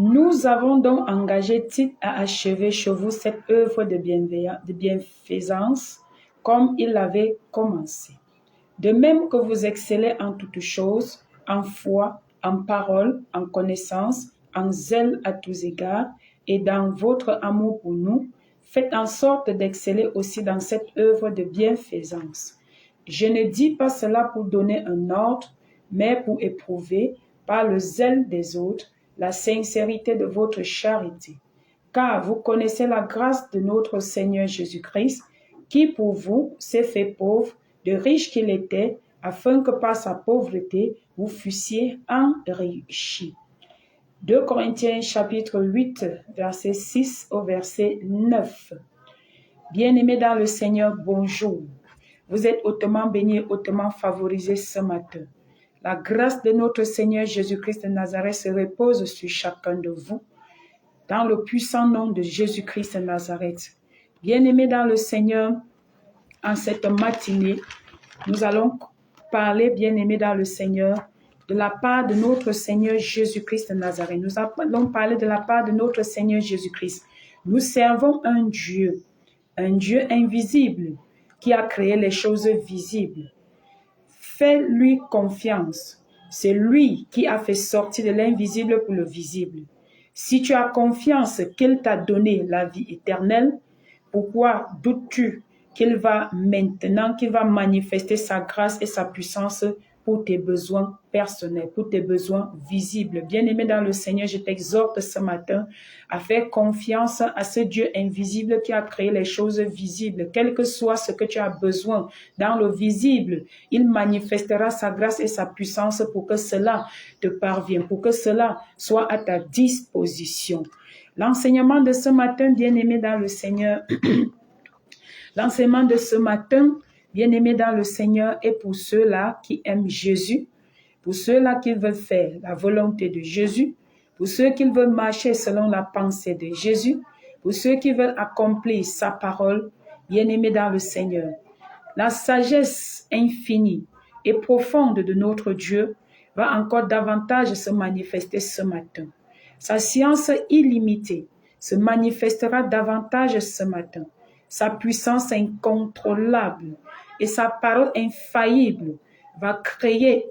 Nous avons donc engagé Tite à achever chez vous cette œuvre de bienfaisance comme il l'avait commencé. De même que vous excellez en toutes choses, en foi, en parole, en connaissance, en zèle à tous égards, et dans votre amour pour nous, faites en sorte d'exceller aussi dans cette œuvre de bienfaisance. Je ne dis pas cela pour donner un ordre, mais pour éprouver, par le zèle des autres, la sincérité de votre charité. Car vous connaissez la grâce de notre Seigneur Jésus-Christ, qui pour vous s'est fait pauvre, de riche qu'il était, afin que par sa pauvreté, vous fussiez enrichis. 2 Corinthiens chapitre 8, verset 6 au verset 9. Bien-aimés dans le Seigneur, bonjour. Vous êtes hautement bénis, hautement favorisés ce matin. La grâce de notre Seigneur Jésus-Christ de Nazareth se repose sur chacun de vous, dans le puissant nom de Jésus-Christ de Nazareth. Bien-aimés dans le Seigneur, en cette matinée, nous allons parler, bien-aimés dans le Seigneur, de la part de notre Seigneur Jésus-Christ de Nazareth. Nous allons parler de la part de notre Seigneur Jésus-Christ. Nous servons un Dieu invisible, qui a créé les choses visibles. Fais-lui confiance. C'est lui qui a fait sortir de l'invisible pour le visible. Si tu as confiance qu'il t'a donné la vie éternelle, pourquoi doutes-tu qu'il va manifester sa grâce et sa puissance pour tes besoins personnels, pour tes besoins visibles? Bien-aimé dans le Seigneur, je t'exhorte ce matin à faire confiance à ce Dieu invisible qui a créé les choses visibles. Quel que soit ce que tu as besoin dans le visible, il manifestera sa grâce et sa puissance pour que cela te parvienne, pour que cela soit à ta disposition. L'enseignement de ce matin, bien-aimé dans le Seigneur, l'enseignement de ce matin, bien-aimé dans le Seigneur, est pour ceux-là qui aiment Jésus, pour ceux-là qui veulent faire la volonté de Jésus, pour ceux qui veulent marcher selon la pensée de Jésus, pour ceux qui veulent accomplir sa parole, bien-aimé dans le Seigneur. La sagesse infinie et profonde de notre Dieu va encore davantage se manifester ce matin. Sa science illimitée se manifestera davantage ce matin. Sa puissance incontrôlable et sa parole infaillible va créer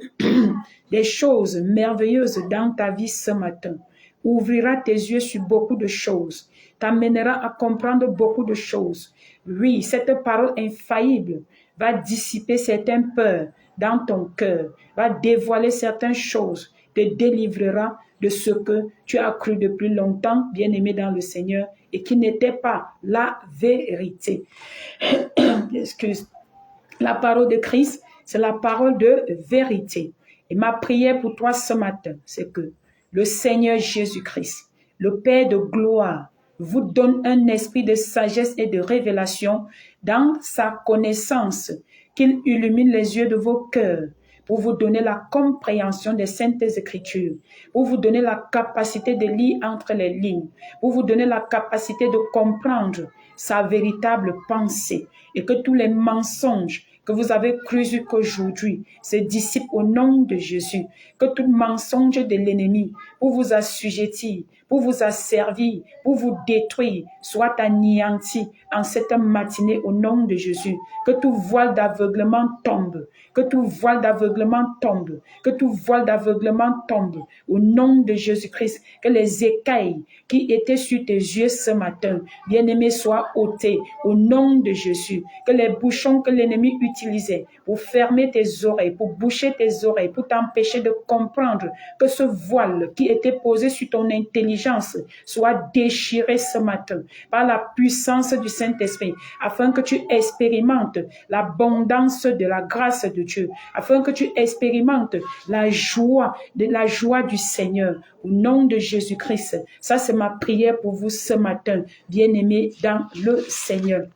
des choses merveilleuses dans ta vie ce matin. Ouvrira tes yeux sur beaucoup de choses, t'amènera à comprendre beaucoup de choses. Oui, cette parole infaillible va dissiper certaines peurs dans ton cœur, va dévoiler certaines choses, te délivrera de ce que tu as cru depuis longtemps, bien-aimé dans le Seigneur, et qui n'était pas la vérité. Excuse. La parole de Christ, c'est la parole de vérité. Et ma prière pour toi ce matin, c'est que le Seigneur Jésus-Christ, le Père de gloire, vous donne un esprit de sagesse et de révélation dans sa connaissance, qu'il illumine les yeux de vos cœurs, pour vous donner la compréhension des saintes écritures, pour vous donner la capacité de lire entre les lignes, pour vous donner la capacité de comprendre sa véritable pensée, et que tous les mensonges que vous avez cru qu'aujourd'hui se dissipent au nom de Jésus, que tout mensonge de l'ennemi pour vous assujettir, pour vous asservir, pour vous détruire, soit anéanti en cette matinée au nom de Jésus. Que tout voile d'aveuglement tombe, que tout voile d'aveuglement tombe, que tout voile d'aveuglement tombe au nom de Jésus-Christ. Que les écailles qui étaient sur tes yeux ce matin, bien-aimés, soient ôtés au nom de Jésus. Que les bouchons que l'ennemi utilisait pour fermer tes oreilles, pour boucher tes oreilles, pour t'empêcher de comprendre, que ce voile qui était posé sur ton intelligence soit déchiré ce matin par la puissance du Saint-Esprit, afin que tu expérimentes l'abondance de la grâce de Dieu, afin que tu expérimentes la joie du Seigneur au nom de Jésus-Christ. Ça, c'est ma prière pour vous ce matin, bien-aimés dans le Seigneur.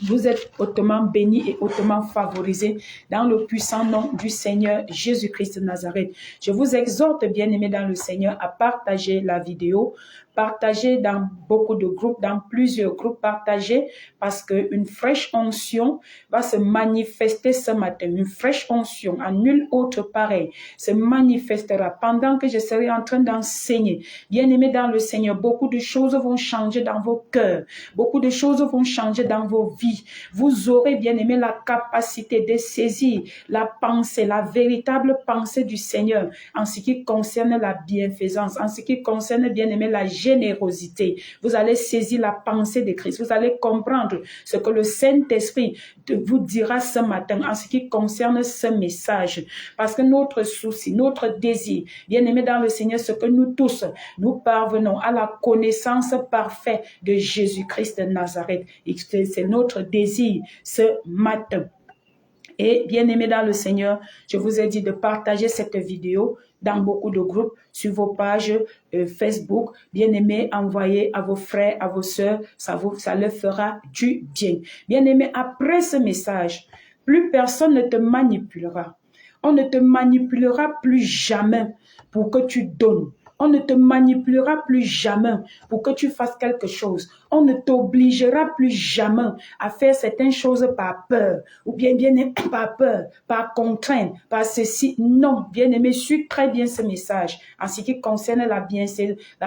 Vous êtes hautement bénis et hautement favorisés dans le puissant nom du Seigneur Jésus-Christ de Nazareth. Je vous exhorte, bien-aimés dans le Seigneur, à partager la vidéo, partagez dans beaucoup de groupes, dans plusieurs groupes, partagez parce qu'une fraîche onction va se manifester ce matin. Une fraîche onction, à nul autre pareil, se manifestera pendant que je serai en train d'enseigner. Bien-aimés dans le Seigneur, beaucoup de choses vont changer dans vos cœurs. Beaucoup de choses vont changer dans vos vies. Vous aurez, bien-aimés, la capacité de saisir la pensée, la véritable pensée du Seigneur en ce qui concerne la bienfaisance, en ce qui concerne, bien-aimés, la générosité. Vous allez saisir la pensée de Christ. Vous allez comprendre ce que le Saint-Esprit vous dira ce matin en ce qui concerne ce message. Parce que notre souci, notre désir, bien-aimés dans le Seigneur, ce que nous tous, nous parvenons à la connaissance parfaite de Jésus-Christ de Nazareth. C'est notre désir ce matin. Et bien aimé dans le Seigneur, je vous ai dit de partager cette vidéo dans beaucoup de groupes, sur vos pages Facebook. Bien aimé, envoyez à vos frères, à vos sœurs, ça leur fera du bien. Bien aimé, après ce message, plus personne ne te manipulera. On ne te manipulera plus jamais pour que tu donnes. On ne te manipulera plus jamais pour que tu fasses quelque chose. On ne t'obligera plus jamais à faire certaines choses par peur, ou bien par peur, par contrainte, par ceci. Non, bien-aimé, suis très bien ce message en ce qui concerne la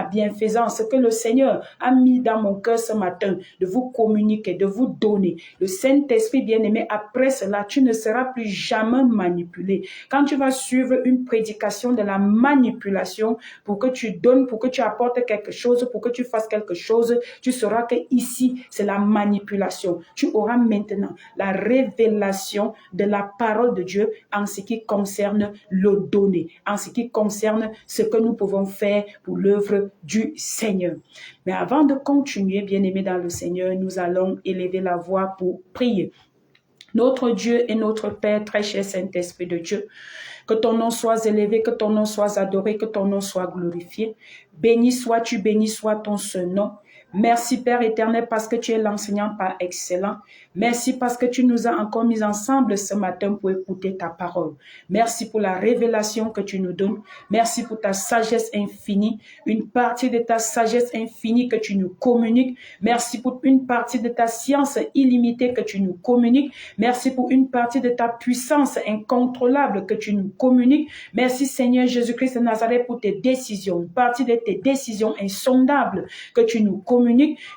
bienfaisance, ce que le Seigneur a mis dans mon cœur ce matin, de vous communiquer, de vous donner. Le Saint-Esprit, bien-aimé, après cela, tu ne seras plus jamais manipulé. Quand tu vas suivre une prédication de la manipulation, pour que tu donnes, pour que tu apportes quelque chose, pour que tu fasses quelque chose, tu sauras que ici, c'est la manipulation. Tu auras maintenant la révélation de la parole de Dieu en ce qui concerne le donner, en ce qui concerne ce que nous pouvons faire pour l'œuvre du Seigneur. Mais avant de continuer, bien-aimés dans le Seigneur, nous allons élever la voix pour prier. Notre Dieu et notre Père, très cher Saint-Esprit de Dieu, que ton nom soit élevé, que ton nom soit adoré, que ton nom soit glorifié. Béni sois-tu, béni soit ton seul nom. Merci Père éternel parce que tu es l'enseignant par excellence. Merci parce que tu nous as encore mis ensemble ce matin pour écouter ta parole. Merci pour la révélation que tu nous donnes. Merci pour ta sagesse infinie, une partie de ta sagesse infinie que tu nous communiques. Merci pour une partie de ta science illimitée que tu nous communiques. Merci pour une partie de ta puissance incontrôlable que tu nous communiques. Merci Seigneur Jésus-Christ de Nazareth pour tes décisions, une partie de tes décisions insondables que tu nous communiques.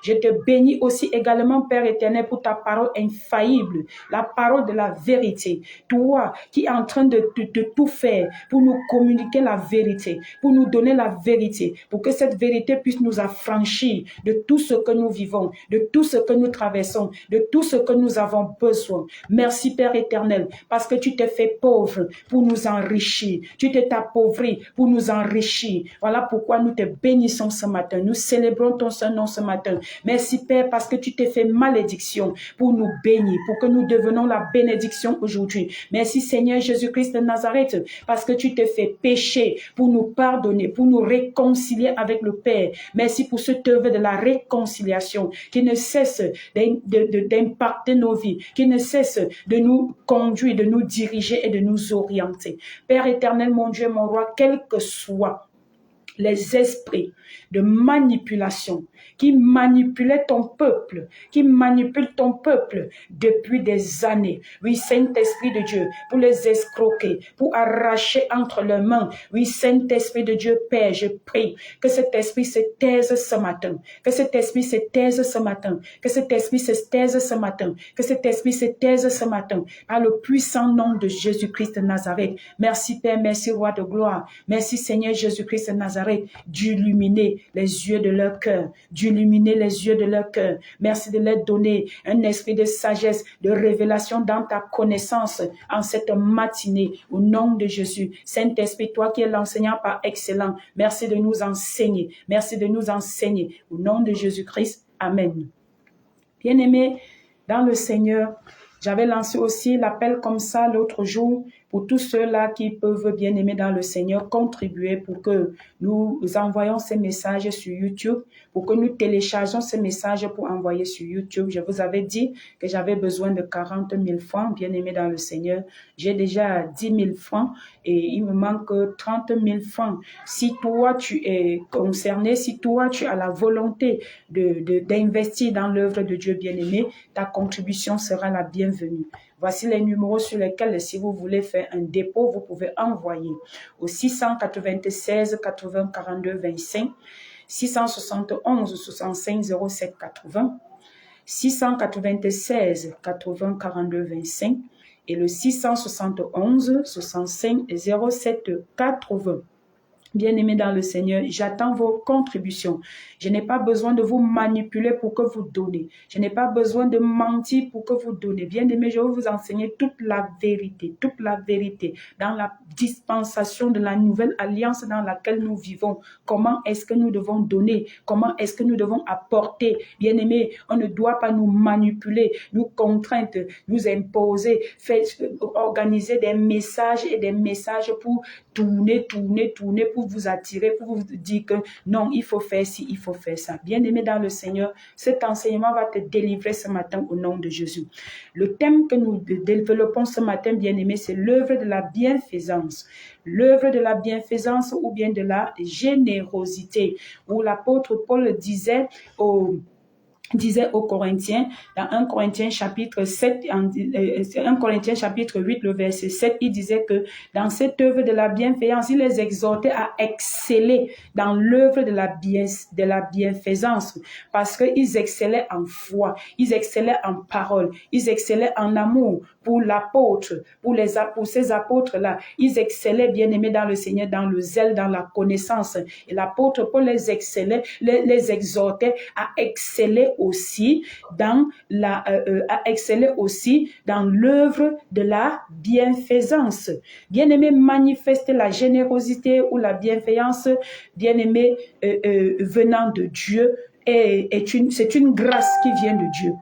Je te bénis aussi également, Père éternel, pour ta parole infaillible, la parole de la vérité. Toi qui es en train de tout faire pour nous communiquer la vérité, pour nous donner la vérité, pour que cette vérité puisse nous affranchir de tout ce que nous vivons, de tout ce que nous traversons, de tout ce que nous avons besoin. Merci Père éternel, parce que tu t'es fait pauvre pour nous enrichir. Tu t'es appauvri pour nous enrichir. Voilà pourquoi nous te bénissons ce matin. Nous célébrons ton Saint nom ce matin. Merci Père parce que tu t'es fait malédiction pour nous bénir, pour que nous devenons la bénédiction aujourd'hui. Merci Seigneur Jésus-Christ de Nazareth parce que tu t'es fait péché pour nous pardonner, pour nous réconcilier avec le Père. Merci pour cette œuvre de la réconciliation qui ne cesse d'impacter nos vies, qui ne cesse de nous conduire, de nous diriger et de nous orienter. Père éternel, mon Dieu, mon roi, quel que soit les esprits de manipulation qui manipulaient ton peuple, qui manipulent ton peuple depuis des années. Oui, Saint-Esprit de Dieu, pour les escroquer, pour arracher entre leurs mains. Oui, Saint-Esprit de Dieu, Père, je prie que cet esprit se taise ce matin, que cet esprit se taise ce matin, que cet esprit se taise ce matin, que cet esprit se taise ce matin, par le puissant nom de Jésus-Christ de Nazareth. Merci Père, merci Roi de gloire, merci Seigneur Jésus-Christ de Nazareth, d'illuminer les yeux de leur cœur, d'illuminer les yeux de leur cœur. Merci de leur donner un esprit de sagesse, de révélation dans ta connaissance en cette matinée, au nom de Jésus. Saint-Esprit, toi qui es l'enseignant par excellence, merci de nous enseigner, merci de nous enseigner, au nom de Jésus-Christ. Amen. Bien-aimés dans le Seigneur, j'avais lancé aussi l'appel comme ça l'autre jour pour tous ceux-là qui peuvent, bien aimer dans le Seigneur, contribuer pour que nous envoyions ces messages sur YouTube, pour que nous téléchargeons ces messages pour envoyer sur YouTube. Je vous avais dit que j'avais besoin de 40 000 francs, bien aimé dans le Seigneur. J'ai déjà 10 000 francs et il me manque 30 000 francs. Si toi, tu es concerné, si toi, tu as la volonté d'investir dans l'œuvre de Dieu bien-aimé, ta contribution sera la bienvenue. Voici les numéros sur lesquels, si vous voulez faire un dépôt, vous pouvez envoyer au 696 80 42 25, 671 65 07 80, 696 80 42 25 et le 671 65 07 80. Bien-aimés dans le Seigneur, j'attends vos contributions. Je n'ai pas besoin de vous manipuler pour que vous donnez. Je n'ai pas besoin de mentir pour que vous donnez. Bien-aimés, je vais vous enseigner toute la vérité dans la dispensation de la nouvelle alliance dans laquelle nous vivons. Comment est-ce que nous devons donner? Comment est-ce que nous devons apporter? Bien-aimés, on ne doit pas nous manipuler, nous contraindre, nous imposer, organiser des messages et des messages pour tourner, pour vous attirer, pour vous dire que non, il faut faire ci, il faut faire ça. Bien-aimé dans le Seigneur, cet enseignement va te délivrer ce matin au nom de Jésus. Le thème que nous développons ce matin, bien-aimé, c'est l'œuvre de la bienfaisance. L'œuvre de la bienfaisance ou bien de la générosité, où l'apôtre Paul disait aux Corinthiens, dans 1 Corinthiens chapitre 7, 1 Corinthiens chapitre 8, le verset 7, il disait que dans cette œuvre de la bienfaisance, il les exhortait à exceller dans l'œuvre de la bienfaisance, parce qu'ils excellaient en foi, ils excellaient en parole, ils excellaient en amour pour l'apôtre, pour ces apôtres-là. Ils excellaient, bien-aimés dans le Seigneur, dans le zèle, dans la connaissance. Et l'apôtre Paul les exhortait à exceller aussi dans l'œuvre de la bienfaisance. Bien-aimé, manifester la générosité ou la bienfaisance, bien-aimé, venant de Dieu, c'est une grâce qui vient de Dieu.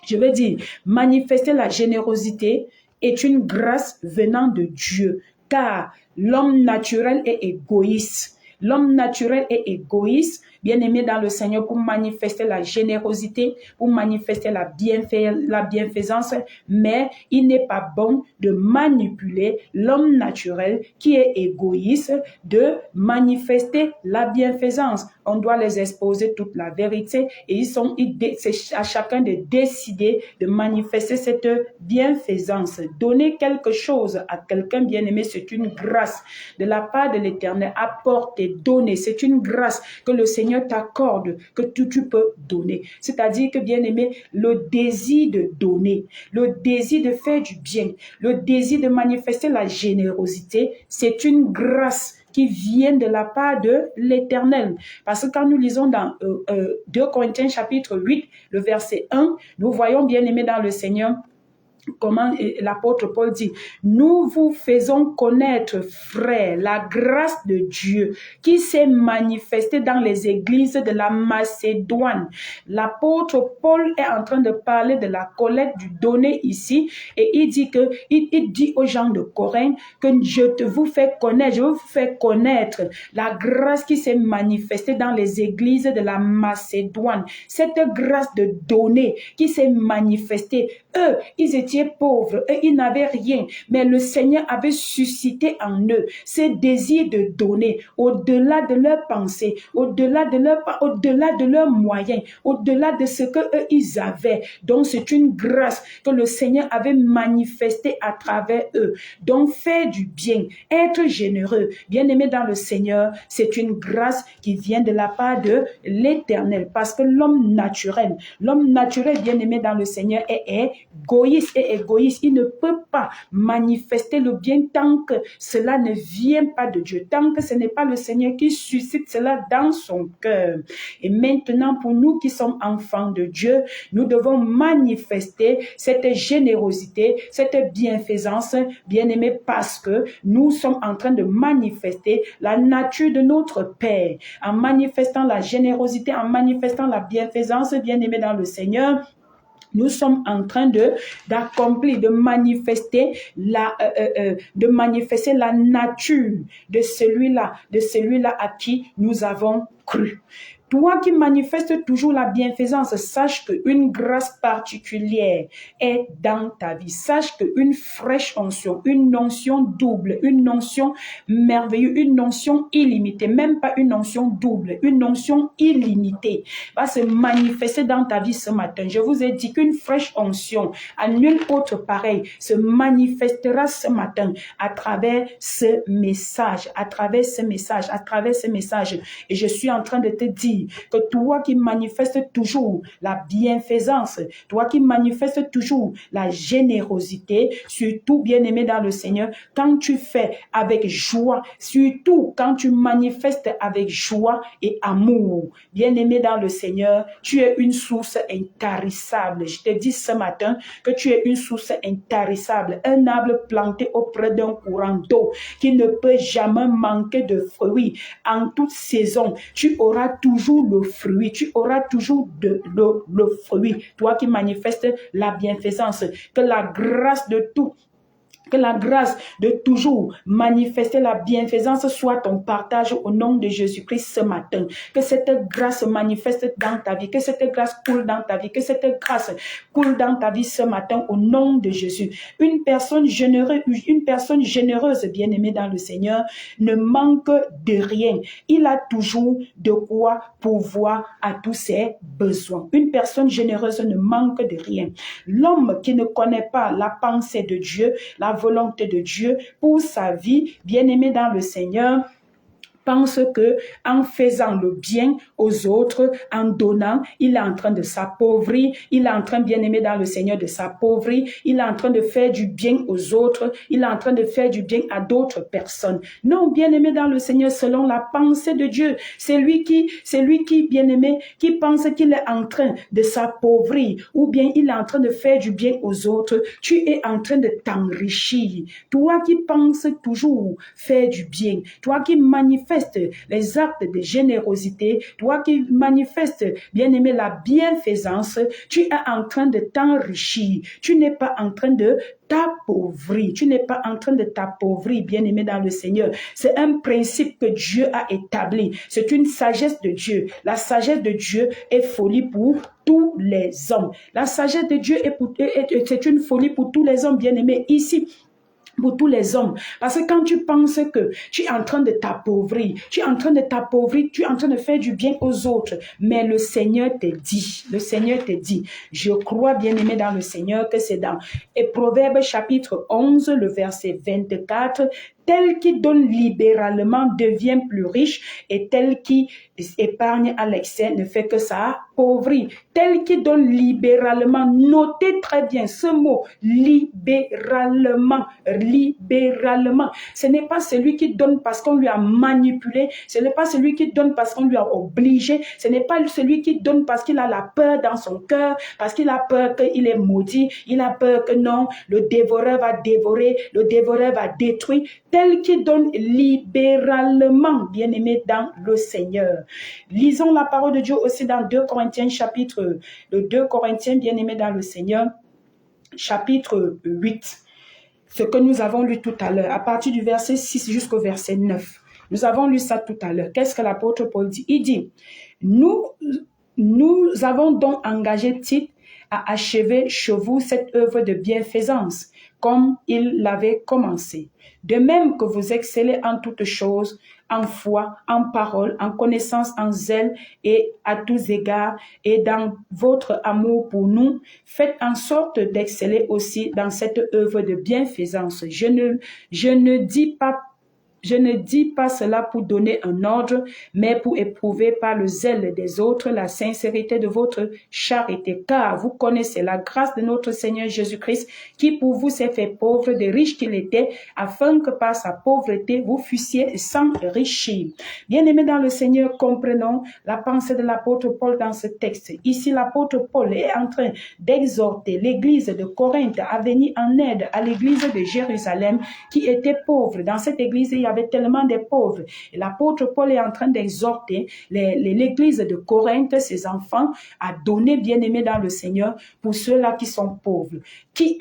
Je veux dire, manifester la générosité est une grâce venant de Dieu, car l'homme naturel est égoïste. L'homme naturel est égoïste, bien-aimé dans le Seigneur, pour manifester la générosité, pour manifester la bienfaisance, mais il n'est pas bon de manipuler l'homme naturel qui est égoïste, de manifester la bienfaisance. On doit les exposer toute la vérité et c'est à chacun de décider de manifester cette bienfaisance. Donner quelque chose à quelqu'un, bien-aimé, c'est une grâce de la part de l'Éternel. Apporter, donner, c'est une grâce que le Seigneur t'accorde, que tu peux donner. C'est-à-dire que, bien-aimé, le désir de donner, le désir de faire du bien, le désir de manifester la générosité, c'est une grâce qui vient de la part de l'Éternel. Parce que quand nous lisons dans 2 Corinthiens chapitre 8, le verset 1, nous voyons, bien-aimé dans le Seigneur, comment l'apôtre Paul dit, nous vous faisons connaître, frères, la grâce de Dieu qui s'est manifestée dans les églises de la Macédoine. L'apôtre Paul est en train de parler de la collecte du donné ici et il dit aux gens de Corinthe que je vous fais connaître la grâce qui s'est manifestée dans les églises de la Macédoine. Cette grâce de donner qui s'est manifestée, eux, ils étaient pauvres et ils n'avaient rien, mais le Seigneur avait suscité en eux ce désir de donner au-delà de leurs pensées, au-delà de leurs moyens, au-delà de ce que eux ils avaient. Donc c'est une grâce que le Seigneur avait manifestée à travers eux. Donc faire du bien, être généreux, bien-aimé dans le Seigneur, c'est une grâce qui vient de la part de l'Éternel, parce que l'homme naturel, bien-aimé dans le Seigneur, est égoïste, il ne peut pas manifester le bien tant que cela ne vient pas de Dieu, tant que ce n'est pas le Seigneur qui suscite cela dans son cœur. Et maintenant, pour nous qui sommes enfants de Dieu, nous devons manifester cette générosité, cette bienfaisance, bien-aimé, parce que nous sommes en train de manifester la nature de notre Père, en manifestant la générosité, en manifestant la bienfaisance, bien-aimé dans le Seigneur. nous sommes en train d'accomplir, de manifester la nature de celui-là à qui nous avons cru. Toi qui manifestes toujours la bienfaisance, sache qu'une grâce particulière est dans ta vie. Sache qu'une fraîche onction, une onction double, une onction merveilleuse, une onction illimitée, même pas une onction double, une onction illimitée va se manifester dans ta vie ce matin. Je vous ai dit qu'une fraîche onction, à nul autre pareil, se manifestera ce matin à travers ce message, à travers ce message, à travers ce message. Et je suis en train de te dire que toi qui manifestes toujours la bienfaisance, toi qui manifestes toujours la générosité, surtout bien-aimé dans le Seigneur, quand tu fais avec joie, surtout quand tu manifestes avec joie et amour, bien-aimé dans le Seigneur, tu es une source intarissable. Je te dis ce matin que tu es une source intarissable, un arbre planté auprès d'un courant d'eau qui ne peut jamais manquer de fruits. En toute saison, tu auras toujours le fruit, tu auras toujours le fruit. Toi qui manifestes la bienfaisance, que la grâce de toujours manifester la bienfaisance soit ton partage au nom de Jésus-Christ ce matin. Que cette grâce manifeste dans ta vie, que cette grâce coule dans ta vie, que cette grâce coule dans ta vie ce matin au nom de Jésus. Une personne généreuse, bien-aimée dans le Seigneur, ne manque de rien. Il a toujours de quoi pourvoir à tous ses besoins. Une personne généreuse ne manque de rien. L'homme qui ne connaît pas la pensée de Dieu, la volonté de Dieu pour sa vie, bien-aimé dans le Seigneur, pense que en faisant le bien aux autres, en donnant, il est en train de s'appauvrir, il est en train, bien-aimé dans le Seigneur, de s'appauvrir, il est en train de faire du bien aux autres, il est en train de faire du bien à d'autres personnes. Non, bien-aimé dans le Seigneur, selon la pensée de Dieu, c'est lui qui, bien-aimé, qui pense qu'il est en train de s'appauvrir, ou bien il est en train de faire du bien aux autres, tu es en train de t'enrichir. Toi qui penses toujours faire du bien, toi qui manifestes les actes de générosité, toi qui manifestes, bien-aimé, la bienfaisance, tu es en train de t'enrichir. Tu n'es pas en train de t'appauvrir. Tu n'es pas en train de t'appauvrir, bien-aimé dans le Seigneur. C'est un principe que Dieu a établi. C'est une sagesse de Dieu. La sagesse de Dieu est folie pour tous les hommes. La sagesse de Dieu c'est une folie pour tous les hommes, bien-aimés. Ici, pour tous les hommes. Parce que quand tu penses que tu es en train de t'appauvrir, tu es en train de faire du bien aux autres, mais le Seigneur te dit, je crois, bien-aimé dans le Seigneur, que c'est dans Proverbes chapitre 11, le verset 24, tel qui donne libéralement devient plus riche, et tel qui épargne à l'excès ne fait que s'appauvrir. Tel qui donne libéralement, notez très bien ce mot, libéralement. Ce n'est pas celui qui donne parce qu'on lui a manipulé, ce n'est pas celui qui donne parce qu'on lui a obligé, ce n'est pas celui qui donne parce qu'il a la peur dans son cœur, parce qu'il a peur qu'il est maudit, il a peur que non, le dévoreur va dévorer, le dévoreur va détruire. Tel qui donne libéralement, bien-aimé dans le Seigneur. Lisons la parole de Dieu aussi dans 2 Corinthiens chapitre, le 2 Corinthiens, bien-aimé dans le Seigneur, chapitre 8. Ce que nous avons lu tout à l'heure, à partir du verset 6 jusqu'au verset 9. Nous avons lu ça tout à l'heure. Qu'est-ce que l'apôtre Paul dit? Il dit, nous avons donc engagé Tite à achever chez vous cette œuvre de bienfaisance, comme il l'avait commencé. De même que vous excellez en toutes choses, en foi, en parole, en connaissance, en zèle et à tous égards, et dans votre amour pour nous, faites en sorte d'exceller aussi dans cette œuvre de bienfaisance. Je ne dis pas cela pour donner un ordre, mais pour éprouver par le zèle des autres la sincérité de votre charité. Car vous connaissez la grâce de notre Seigneur Jésus-Christ, qui pour vous s'est fait pauvre, des riches qu'il était, afin que par sa pauvreté vous fussiez s'enrichir. Bien-aimés dans le Seigneur, comprenons la pensée de l'apôtre Paul dans ce texte. Ici, l'apôtre Paul est en train d'exhorter l'église de Corinthe à venir en aide à l'église de Jérusalem qui était pauvre. Dans cette église, il y avait tellement de pauvres. Et l'apôtre Paul est en train d'exhorter l'église de Corinthe, ses enfants, à donner, bien-aimés dans le Seigneur, pour ceux-là qui sont pauvres, qui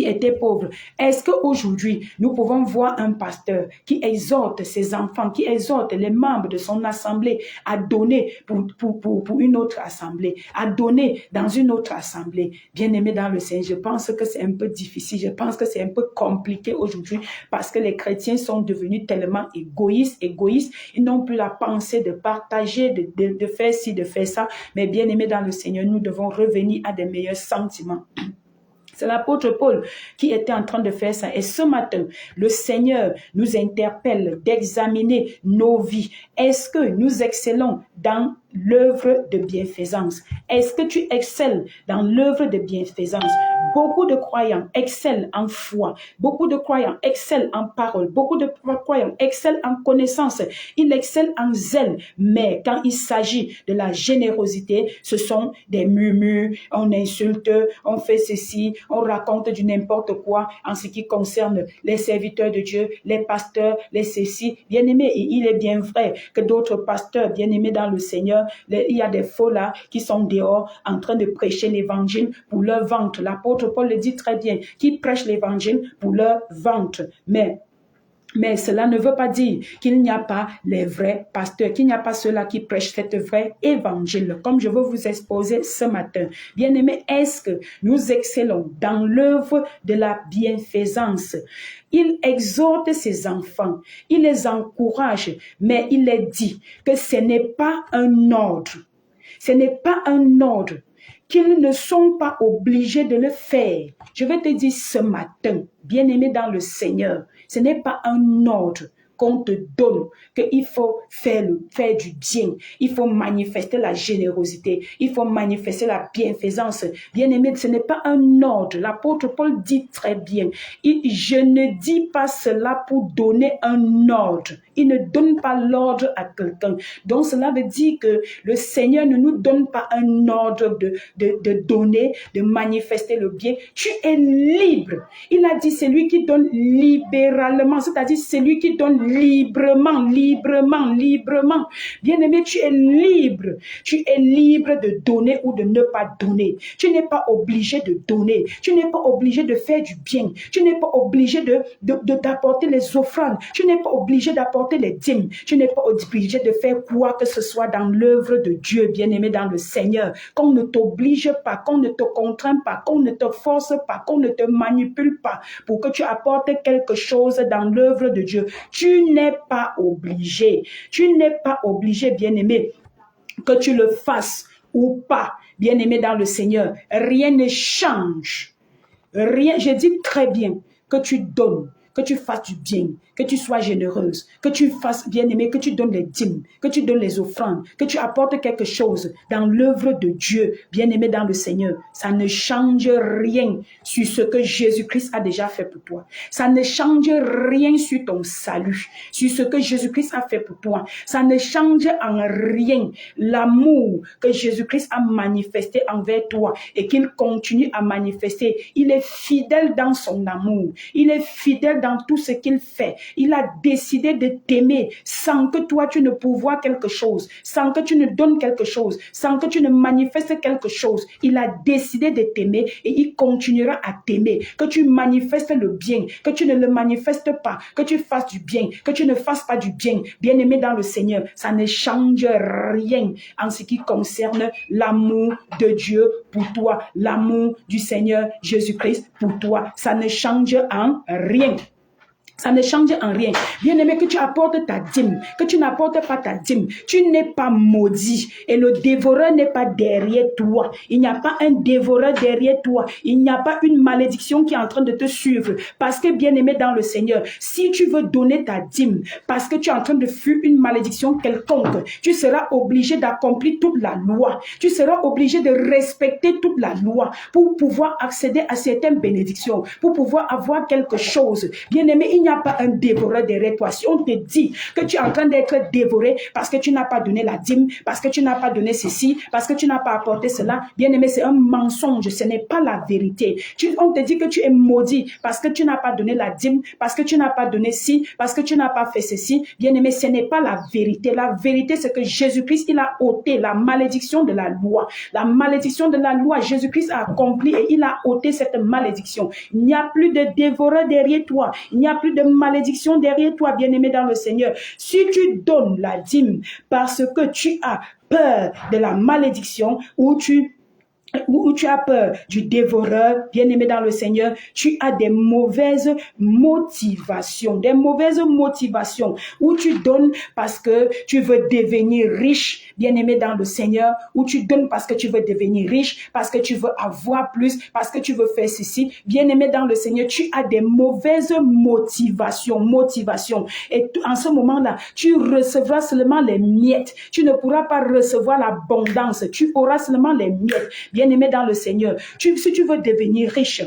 étaient pauvres. Est-ce qu'aujourd'hui, nous pouvons voir un pasteur qui exhorte ses enfants, qui exhorte les membres de son assemblée à donner pour une autre assemblée, à donner dans une autre assemblée? Bien-aimé dans le Seigneur, je pense que c'est un peu difficile, je pense que c'est un peu compliqué aujourd'hui parce que les chrétiens sont devenus tellement égoïstes, ils n'ont plus la pensée de partager, de faire ci, de faire ça, mais bien-aimé dans le Seigneur, nous devons revenir à des meilleurs sentiments. C'est l'apôtre Paul qui était en train de faire ça. Et ce matin, le Seigneur nous interpelle d'examiner nos vies. Est-ce que nous excellons dans l'œuvre de bienfaisance? Est-ce que tu excelles dans l'œuvre de bienfaisance? Beaucoup de croyants excellent en foi. Beaucoup de croyants excellent en parole. Beaucoup de croyants excellent en connaissance. Ils excellent en zèle. Mais quand il s'agit de la générosité, ce sont des murmures. On insulte, on fait ceci, on raconte du n'importe quoi en ce qui concerne les serviteurs de Dieu, les pasteurs, les ceci. Bien-aimés, et il est bien vrai que d'autres pasteurs, bien-aimés dans le Seigneur, il y a des faux là qui sont dehors en train de prêcher l'évangile pour leur ventre. L'apôtre Paul le dit très bien, qui prêchent l'évangile pour leur ventre. Mais cela ne veut pas dire qu'il n'y a pas les vrais pasteurs, qu'il n'y a pas ceux-là qui prêchent cette vraie évangile, comme je veux vous exposer ce matin. Bien-aimés, est-ce que nous excellons dans l'œuvre de la bienfaisance? Il exhorte ses enfants, il les encourage, mais il les dit que ce n'est pas un ordre. Ce n'est pas un ordre, qu'ils ne sont pas obligés de le faire. Je vais te dire ce matin, bien-aimé dans le Seigneur, ce n'est pas un ordre qu'on te donne, qu'il faut faire du bien, il faut manifester la générosité, il faut manifester la bienfaisance. Bien-aimé, ce n'est pas un ordre. L'apôtre Paul dit très bien, je ne dis pas cela pour donner un ordre. Il ne donne pas l'ordre à quelqu'un. Donc cela veut dire que le Seigneur ne nous donne pas un ordre de donner, de manifester le bien. Tu es libre. Il a dit celui qui donne libéralement, c'est-à-dire celui qui donne librement. Bien-aimé, tu es libre. Tu es libre de donner ou de ne pas donner. Tu n'es pas obligé de donner. Tu n'es pas obligé de faire du bien. Tu n'es pas obligé d'apporter les offrandes. Tu n'es pas obligé d'apporter les dîmes. Tu n'es pas obligé de faire quoi que ce soit dans l'œuvre de Dieu, bien-aimé dans le Seigneur. Qu'on ne t'oblige pas, qu'on ne te contraint pas, qu'on ne te force pas, qu'on ne te manipule pas pour que tu apportes quelque chose dans l'œuvre de Dieu. Tu n'es pas obligé. Tu n'es pas obligé, bien-aimé, que tu le fasses ou pas, bien-aimé dans le Seigneur. Rien ne change. Rien, je dis très bien que tu donnes, que tu fasses du bien, que tu sois généreuse, que tu fasses bien-aimé, que tu donnes les dîmes, que tu donnes les offrandes, que tu apportes quelque chose dans l'œuvre de Dieu, bien-aimé dans le Seigneur. Ça ne change rien sur ce que Jésus-Christ a déjà fait pour toi. Ça ne change rien sur ton salut, sur ce que Jésus-Christ a fait pour toi. Ça ne change en rien l'amour que Jésus-Christ a manifesté envers toi et qu'il continue à manifester. Il est fidèle dans son amour. Il est fidèle dans tout ce qu'il fait. Il a décidé de t'aimer sans que toi tu ne pourvoies quelque chose, sans que tu ne donnes quelque chose, sans que tu ne manifestes quelque chose. Il a décidé de t'aimer et il continuera à t'aimer. Que tu manifestes le bien, que tu ne le manifestes pas, que tu fasses du bien, que tu ne fasses pas du bien. Bien-aimé dans le Seigneur, ça ne change rien en ce qui concerne l'amour de Dieu pour toi, l'amour du Seigneur Jésus-Christ pour toi. Ça ne change en rien. Ça ne change en rien. Bien-aimé, que tu apportes ta dîme, que tu n'apportes pas ta dîme, tu n'es pas maudit. Et le dévoreur n'est pas derrière toi. Il n'y a pas un dévoreur derrière toi. Il n'y a pas une malédiction qui est en train de te suivre. Parce que, bien-aimé dans le Seigneur, si tu veux donner ta dîme, parce que tu es en train de fuir une malédiction quelconque, tu seras obligé d'accomplir toute la loi. Tu seras obligé de respecter toute la loi pour pouvoir accéder à certaines bénédictions, pour pouvoir avoir quelque chose. Bien-aimé, il n'y a pas un dévoreur derrière toi, si on te dit que tu es en train d'être dévoré parce que tu n'as pas donné la dîme, parce que tu n'as pas donné ceci, parce que tu n'as pas apporté cela, bien aimé, c'est un mensonge, ce n'est pas la vérité. On te dit que tu es maudit parce que tu n'as pas donné la dîme, parce que tu n'as pas donné ci, parce que tu n'as pas fait ceci, bien aimé, ce n'est pas la vérité. La vérité, c'est que Jésus-Christ, il a ôté la malédiction de la loi. La malédiction de la loi, Jésus-Christ a accompli et il a ôté cette malédiction. Il n'y a plus de dévoreur derrière toi. Il n'y a plus de malédiction derrière toi, bien-aimé dans le Seigneur. Si tu donnes la dîme parce que tu as peur de la malédiction ou tu as peur du dévoreur, bien-aimé dans le Seigneur, tu as des mauvaises motivations, où tu donnes parce que tu veux devenir riche, bien-aimé dans le Seigneur, ou tu donnes parce que tu veux devenir riche, parce que tu veux avoir plus, parce que tu veux faire ceci, bien-aimé dans le Seigneur, tu as des mauvaises motivations, et en ce moment-là, tu recevras seulement les miettes, tu ne pourras pas recevoir l'abondance, tu auras seulement les miettes, bien-aimé dans le Seigneur. Si tu veux devenir riche,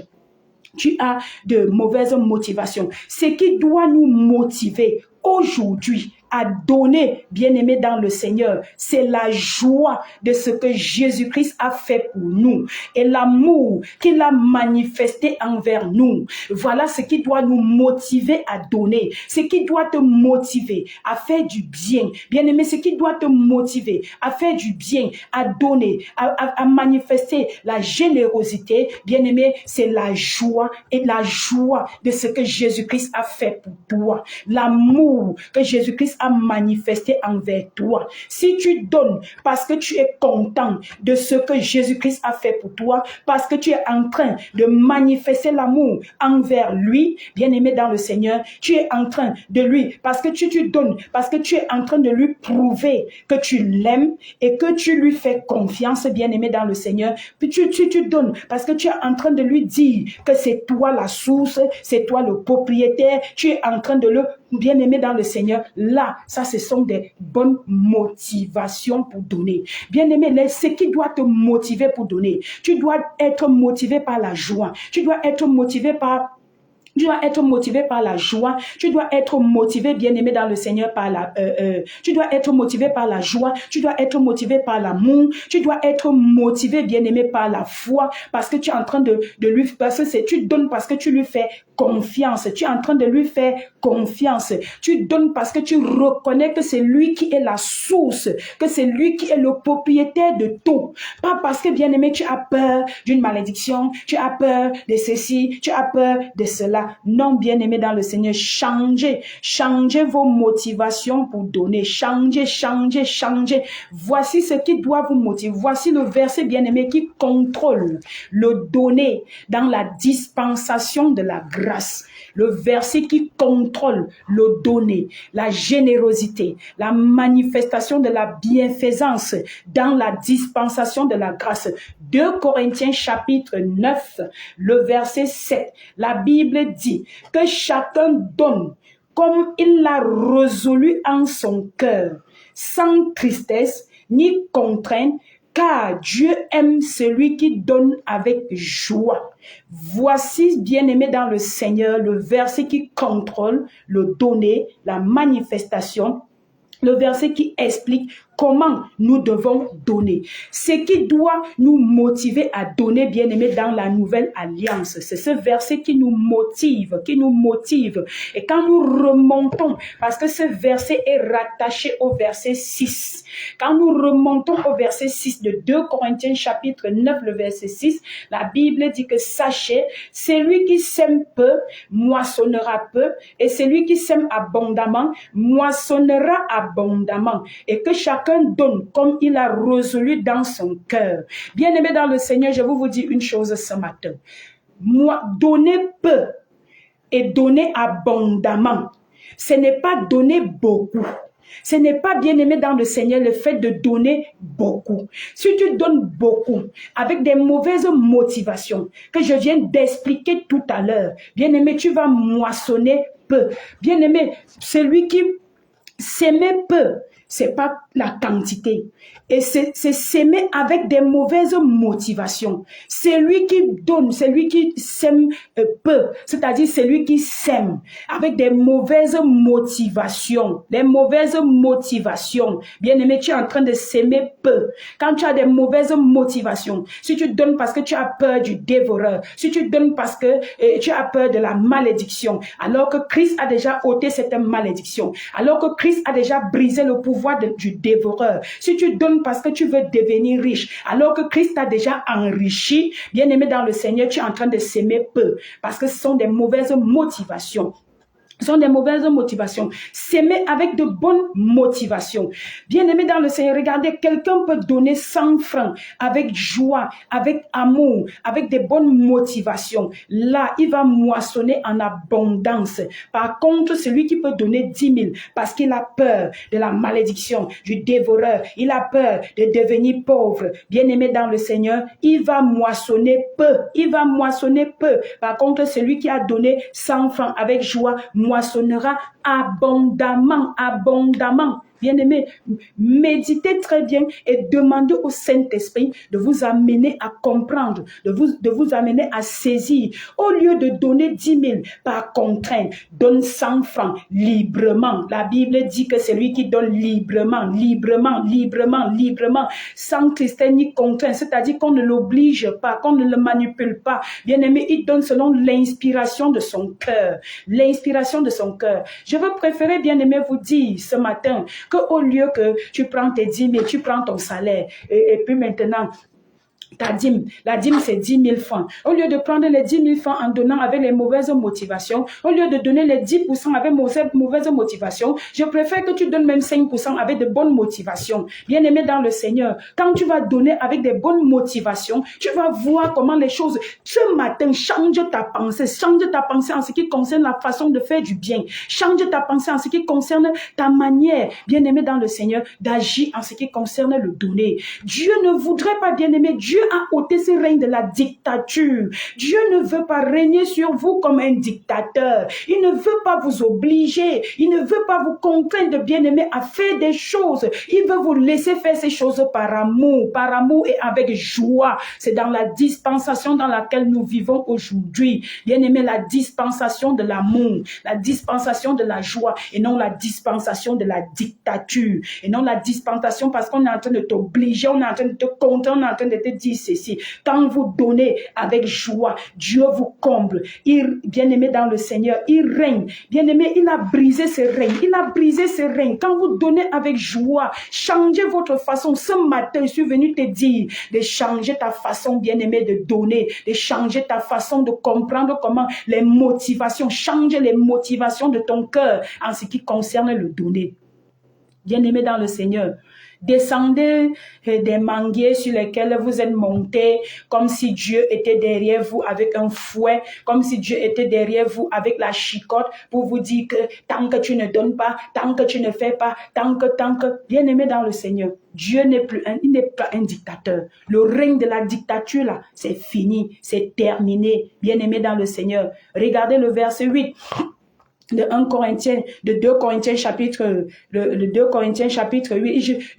tu as de mauvaises motivations. Ce qui doit nous motiver aujourd'hui à donner, bien-aimé dans le Seigneur, c'est la joie de ce que Jésus-Christ a fait pour nous et l'amour qu'il a manifesté envers nous. Voilà ce qui doit nous motiver à donner, ce qui doit te motiver à faire du bien. Bien-aimé, ce qui doit te motiver à faire du bien, à donner, à manifester la générosité, bien-aimé, c'est la joie et la joie de ce que Jésus-Christ a fait pour toi. L'amour que Jésus-Christ a manifesté envers toi. Si tu donnes parce que tu es content de ce que Jésus-Christ a fait pour toi, parce que tu es en train de manifester l'amour envers lui, bien-aimé dans le Seigneur, tu es en train de lui, parce que tu donnes, parce que tu es en train de lui prouver que tu l'aimes et que tu lui fais confiance, bien-aimé dans le Seigneur, puis tu donnes parce que tu es en train de lui dire que c'est toi la source, c'est toi le propriétaire, tu es en train de le bien-aimé dans le Seigneur, là, ça, ce sont des bonnes motivations pour donner. Bien-aimé, ce qui doit te motiver pour donner, tu dois être motivé par la joie, tu dois être motivé par la joie, tu dois être motivé, bien-aimé dans le Seigneur, tu dois être motivé par la joie, tu dois être motivé par l'amour, tu dois être motivé, bien-aimé, par la foi, parce que tu es en train de lui, parce que tu donnes parce que tu lui fais confiance, tu es en train de lui faire confiance, tu donnes parce que tu reconnais que c'est lui qui est la source, que c'est lui qui est le propriétaire de tout, pas parce que, bien-aimé, tu as peur d'une malédiction, tu as peur de ceci, tu as peur de cela. Non, bien-aimé dans le Seigneur, changez vos motivations pour donner, changez. Voici ce qui doit vous motiver. Voici le verset, bien-aimé, qui contrôle le donner dans la dispensation de la grâce. Le verset qui contrôle le donner, la générosité, la manifestation de la bienfaisance dans la dispensation de la grâce. 2 Corinthiens chapitre 9, le verset 7. La Bible dit que chacun donne comme il l'a résolu en son cœur, sans tristesse ni contrainte, car Dieu aime celui qui donne avec joie. Voici, bien-aimé dans le Seigneur, le verset qui contrôle le donner, la manifestation, le verset qui explique comment nous devons donner. Ce qui doit nous motiver à donner, bien-aimé, dans la nouvelle alliance, c'est ce verset qui nous motive. Et quand nous remontons, parce que ce verset est rattaché au verset 6, quand nous remontons au verset 6 de 2 Corinthiens chapitre 9, le verset 6, la Bible dit que sachez, celui qui sème peu, moissonnera peu, et celui qui sème abondamment, moissonnera abondamment, et que chacun donne comme il a résolu dans son cœur. Bien-aimé dans le Seigneur, je vais vous dire une chose ce matin. Donner peu et donner abondamment, ce n'est pas donner beaucoup. Ce n'est pas, bien-aimé dans le Seigneur, le fait de donner beaucoup. Si tu donnes beaucoup avec des mauvaises motivations que je viens d'expliquer tout à l'heure, bien-aimé, tu vas moissonner peu. Bien-aimé, celui qui s'aimait peu c'est pas la quantité. Et c'est s'aimer avec des mauvaises motivations. C'est lui qui donne, c'est lui qui sème peu. C'est-à-dire, c'est lui qui sème avec des mauvaises motivations. Les mauvaises motivations. Bien-aimé, tu es en train de s'aimer peu. Quand tu as des mauvaises motivations, si tu donnes parce que tu as peur du dévoreur, si tu donnes parce que tu as peur de la malédiction, alors que Christ a déjà ôté cette malédiction, alors que Christ a déjà brisé le pouvoir du dévoreur, si tu donnes parce que tu veux devenir riche, alors que Christ t'a déjà enrichi, bien-aimé dans le Seigneur, tu es en train de s'aimer peu, parce que ce sont des mauvaises motivations. Ce sont des mauvaises motivations. S'aimer avec de bonnes motivations. Bien-aimé dans le Seigneur, regardez, quelqu'un peut donner 100 francs avec joie, avec amour, avec des bonnes motivations. Là, il va moissonner en abondance. Par contre, celui qui peut donner 10 000 parce qu'il a peur de la malédiction, du dévoreur, il a peur de devenir pauvre. Bien-aimé dans le Seigneur, il va moissonner peu. Il va moissonner peu. Par contre, celui qui a donné 100 francs avec joie, moissonnera abondamment, abondamment. Bien-aimés, méditez très bien et demandez au Saint-Esprit de vous amener à comprendre, de vous amener à saisir. Au lieu de donner 10 000 par contrainte, donne 100 francs librement. La Bible dit que c'est lui qui donne librement, librement, librement, librement, sans tristesse ni contrainte, c'est-à-dire qu'on ne l'oblige pas, qu'on ne le manipule pas. Bien-aimé, il donne selon l'inspiration de son cœur. L'inspiration de son cœur. Je veux préférer, bien-aimé, vous dire ce matin, qu'au lieu que tu prends tes 10 000, tu prends ton salaire. Et puis maintenant, ta dîme, la dîme c'est 10 000 francs. Au lieu de prendre les 10 000 francs en donnant avec les mauvaises motivations, au lieu de donner les 10% avec mauvaises motivations, je préfère que tu donnes même 5% avec de bonnes motivations. Bien-aimé dans le Seigneur, quand tu vas donner avec des bonnes motivations, tu vas voir comment les choses, ce matin, change ta pensée en ce qui concerne la façon de faire du bien. Change ta pensée en ce qui concerne ta manière, bien-aimé dans le Seigneur, d'agir en ce qui concerne le donner. Dieu ne voudrait pas, bien-aimé, Dieu a ôté ce règne de la dictature. Dieu ne veut pas régner sur vous comme un dictateur. Il ne veut pas vous obliger. Il ne veut pas vous contraindre, bien-aimé, à faire des choses. Il veut vous laisser faire ces choses par amour et avec joie. C'est dans la dispensation dans laquelle nous vivons aujourd'hui. Bien-aimé, la dispensation de l'amour, la dispensation de la joie et non la dispensation de la dictature. Et non la dispensation parce qu'on est en train de t'obliger, on est en train de te contraindre, on est en train de te dire ceci. Quand vous donnez avec joie, Dieu vous comble. Bien-aimé dans le Seigneur, il règne. Bien-aimé, il a brisé ses règnes. Il a brisé ses règnes. Quand vous donnez avec joie, changez votre façon. Ce matin, je suis venu te dire de changer ta façon, bien-aimé, de donner, de changer ta façon de comprendre comment les motivations, changer les motivations de ton cœur en ce qui concerne le donner. Bien-aimé dans le Seigneur, descendez des manguiers sur lesquels vous êtes montés, comme si Dieu était derrière vous avec un fouet, comme si Dieu était derrière vous avec la chicotte pour vous dire que tant que tu ne donnes pas, tant que tu ne fais pas, tant que, bien-aimé dans le Seigneur, Dieu n'est pas un dictateur. Le règne de la dictature là, c'est fini, c'est terminé. Bien-aimé dans le Seigneur, regardez le verset 8. De 2 Corinthiens chapitre, le 2 Corinthiens chapitre 8,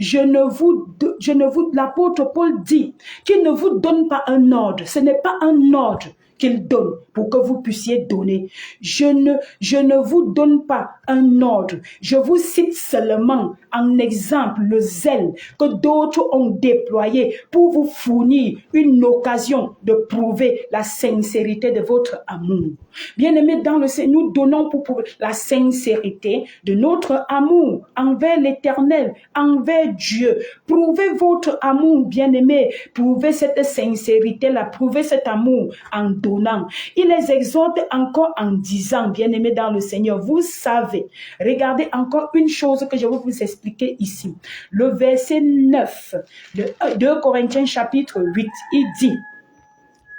l'apôtre Paul dit qu'il ne vous donne pas un ordre, ce n'est pas un ordre qu'il donne pour que vous puissiez donner. Je ne vous donne pas un ordre. Je vous cite seulement en exemple le zèle que d'autres ont déployé pour vous fournir une occasion de prouver la sincérité de votre amour. Bien-aimés dans le Seigneur, nous donnons pour la sincérité de notre amour envers l'Éternel, envers Dieu. Prouvez votre amour, bien-aimés. Prouvez cette sincérité-là, prouvez cet amour en donnant. Il les exhorte encore en disant, bien-aimés dans le Seigneur, vous savez, regardez encore une chose que je vais vous expliquer ici. Le verset 9 de 2 Corinthiens chapitre 8,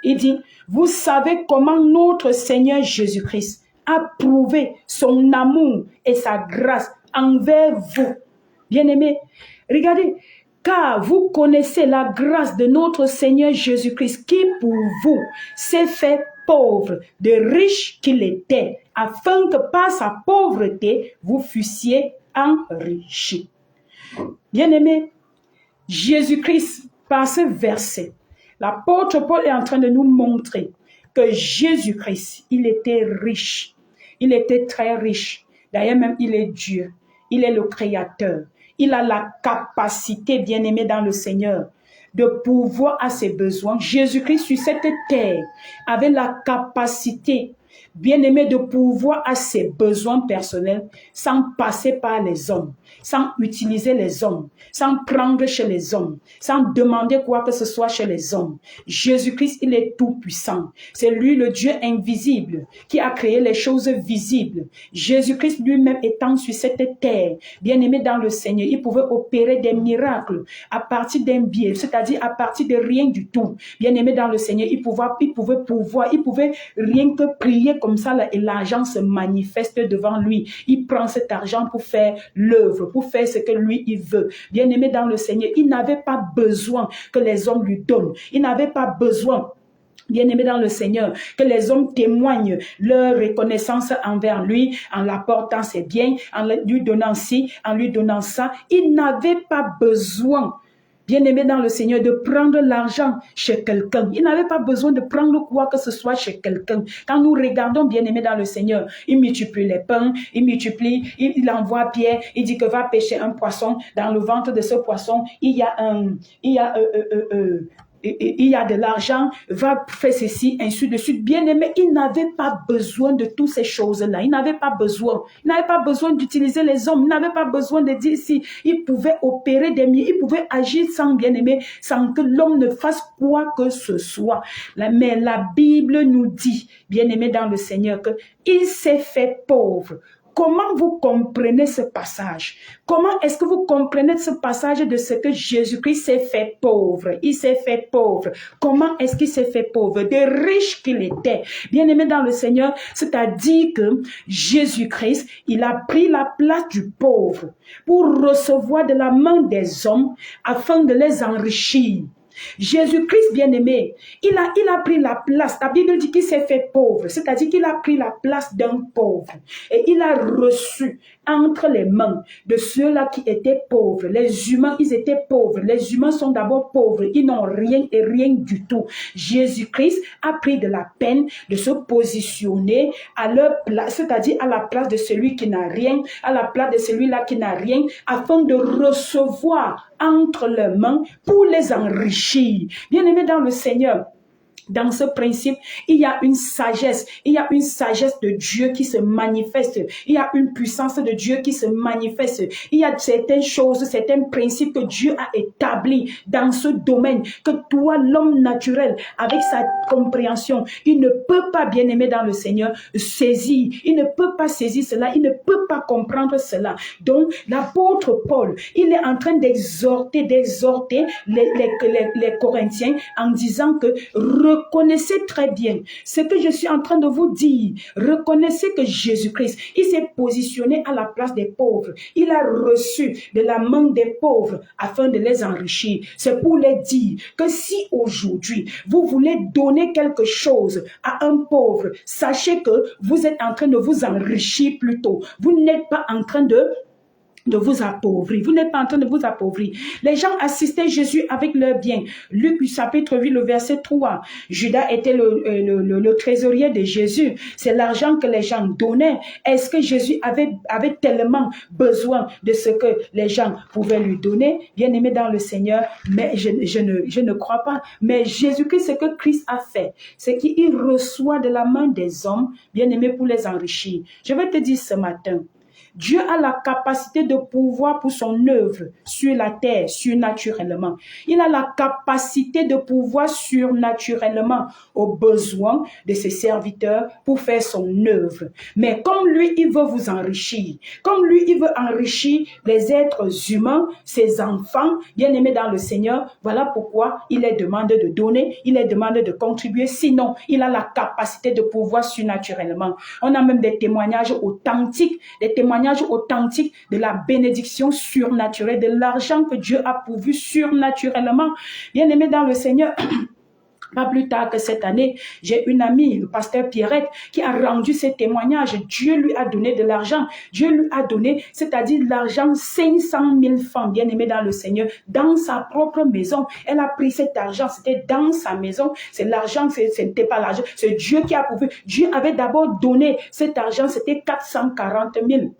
il dit, vous savez comment notre Seigneur Jésus-Christ a prouvé son amour et sa grâce envers vous. Bien-aimés, regardez, car vous connaissez la grâce de notre Seigneur Jésus-Christ qui pour vous s'est fait pauvre, de riche qu'il était, afin que par sa pauvreté vous fussiez enrichis. Bien-aimés, Jésus-Christ, par ce verset, l'apôtre Paul est en train de nous montrer que Jésus-Christ, il était riche. Il était très riche. D'ailleurs, même, il est Dieu. Il est le Créateur. Il a la capacité, bien-aimé dans le Seigneur, de pouvoir à ses besoins. Jésus-Christ sur cette terre avait la capacité, bien-aimé, de pouvoir à ses besoins personnels sans passer par les hommes, sans utiliser les hommes, sans prendre chez les hommes, sans demander quoi que ce soit chez les hommes. Jésus-Christ, il est tout puissant. C'est lui le Dieu invisible qui a créé les choses visibles. Jésus-Christ lui-même étant sur cette terre, bien-aimé dans le Seigneur, il pouvait opérer des miracles à partir d'un biais, c'est-à-dire à partir de rien du tout. Bien-aimé dans le Seigneur, il pouvait rien que prier comme ça là, et l'argent se manifeste devant lui. Il prend cet argent pour faire l'œuvre, pour faire ce que lui il veut. Bien-aimé dans le Seigneur, il n'avait pas besoin que les hommes lui donnent. Il n'avait pas besoin, bien-aimé dans le Seigneur, que les hommes témoignent leur reconnaissance envers lui en l'apportant ses biens, en lui donnant ci, en lui donnant ça. Il n'avait pas besoin, bien-aimé dans le Seigneur, de prendre l'argent chez quelqu'un. Il n'avait pas besoin de prendre quoi que ce soit chez quelqu'un. Quand nous regardons, bien-aimé dans le Seigneur, il multiplie les pains, il envoie Pierre, il dit que va pêcher un poisson. Dans le ventre de ce poisson, il y a de l'argent, va faire ceci, ainsi de suite. Bien-aimé, il n'avait pas besoin de toutes ces choses-là. Il n'avait pas besoin. Il n'avait pas besoin d'utiliser les hommes. Il n'avait pas besoin de dire si il pouvait opérer des miracles. Il pouvait agir sans, bien-aimé, sans que l'homme ne fasse quoi que ce soit. Mais la Bible nous dit, bien-aimé dans le Seigneur, qu'il s'est fait pauvre. Comment vous comprenez ce passage? Comment est-ce que vous comprenez ce passage de ce que Jésus-Christ s'est fait pauvre? Il s'est fait pauvre. Comment est-ce qu'il s'est fait pauvre? De riche qu'il était. Bien-aimé dans le Seigneur, c'est-à-dire que Jésus-Christ, il a pris la place du pauvre pour recevoir de la main des hommes afin de les enrichir. Jésus-Christ, bien-aimé, il a pris la place. La Bible dit qu'il s'est fait pauvre, c'est-à-dire qu'il a pris la place d'un pauvre. Et il a reçu entre les mains de ceux-là qui étaient pauvres. Les humains, ils étaient pauvres. Les humains sont d'abord pauvres. Ils n'ont rien et rien du tout. Jésus-Christ a pris de la peine de se positionner à leur place, c'est-à-dire à la place de celui qui n'a rien, à la place de celui-là qui n'a rien, afin de recevoir entre leurs mains pour les enrichir. Bien-aimés dans le Seigneur, dans ce principe, il y a une sagesse de Dieu qui se manifeste, il y a une puissance de Dieu qui se manifeste, il y a certaines choses, certains principes que Dieu a établis dans ce domaine, que toi, l'homme naturel, avec sa compréhension, il ne peut pas, bien aimer dans le Seigneur, saisir, il ne peut pas saisir cela, il ne peut pas comprendre cela. Donc, l'apôtre Paul, il est en train d'exhorter les Corinthiens en disant que reconnaissez très bien ce que je suis en train de vous dire. Reconnaissez que Jésus-Christ, il s'est positionné à la place des pauvres. Il a reçu de la main des pauvres afin de les enrichir. C'est pour les dire que si aujourd'hui, vous voulez donner quelque chose à un pauvre, sachez que vous êtes en train de vous enrichir plutôt. Vous n'êtes pas en train de vous appauvrir. Vous n'êtes pas en train de vous appauvrir. Les gens assistaient Jésus avec leurs biens. Luc chapitre 8, le verset 3. Judas était le trésorier de Jésus. C'est l'argent que les gens donnaient. Est-ce que Jésus avait tellement besoin de ce que les gens pouvaient lui donner? Bien aimé dans le Seigneur, mais je ne crois pas. Mais Jésus-Christ, ce que Christ a fait, c'est qu'il reçoit de la main des hommes, bien aimés, pour les enrichir. Je vais te dire ce matin, Dieu a la capacité de pouvoir pour son œuvre sur la terre, surnaturellement. Il a la capacité de pouvoir surnaturellement aux besoins de ses serviteurs pour faire son œuvre. Mais comme lui, il veut vous enrichir, comme lui, il veut enrichir les êtres humains, ses enfants, bien-aimés dans le Seigneur, voilà pourquoi il est demandé de donner, il est demandé de contribuer, sinon il a la capacité de pouvoir surnaturellement. On a même des témoignages authentiques de la bénédiction surnaturelle, de l'argent que Dieu a pourvu surnaturellement. Bien-aimé dans le Seigneur, Pas plus tard que cette année, j'ai une amie, le pasteur Pierrette, qui a rendu ses témoignages. Dieu lui a donné de l'argent. Dieu lui a donné, c'est-à-dire l'argent, 500 000 francs, bien aimé dans le Seigneur, dans sa propre maison. Elle a pris cet argent, c'était dans sa maison. C'est l'argent, ce n'était pas l'argent. C'est Dieu qui a pourvu. Dieu avait d'abord donné cet argent, c'était 440 000.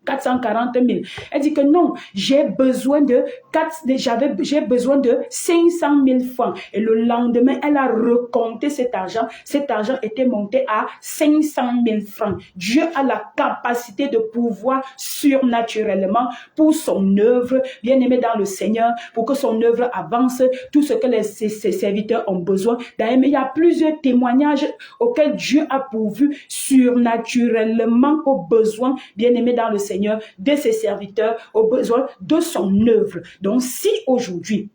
440 000. Elle dit que non, j'ai besoin de 500 000 francs. Et le lendemain, elle a recompté cet argent. Cet argent était monté à 500 000 francs. Dieu a la capacité de pouvoir surnaturellement pour son œuvre, bien aimé dans le Seigneur, pour que son œuvre avance, tout ce que ses serviteurs ont besoin. D'ailleurs, il y a plusieurs témoignages auxquels Dieu a pourvu surnaturellement aux besoins, bien aimé dans le Seigneur, de ses serviteurs, aux besoins de son œuvre. Donc, si aujourd'hui,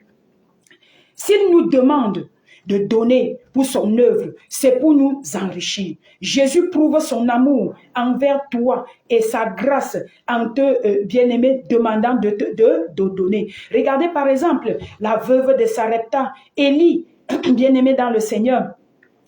s'il nous demande de donner pour son œuvre, c'est pour nous enrichir. Jésus prouve son amour envers toi et sa grâce en te, bien-aimé, demandant de donner. Regardez par exemple la veuve de Sarepta, Élie, bien-aimé dans le Seigneur.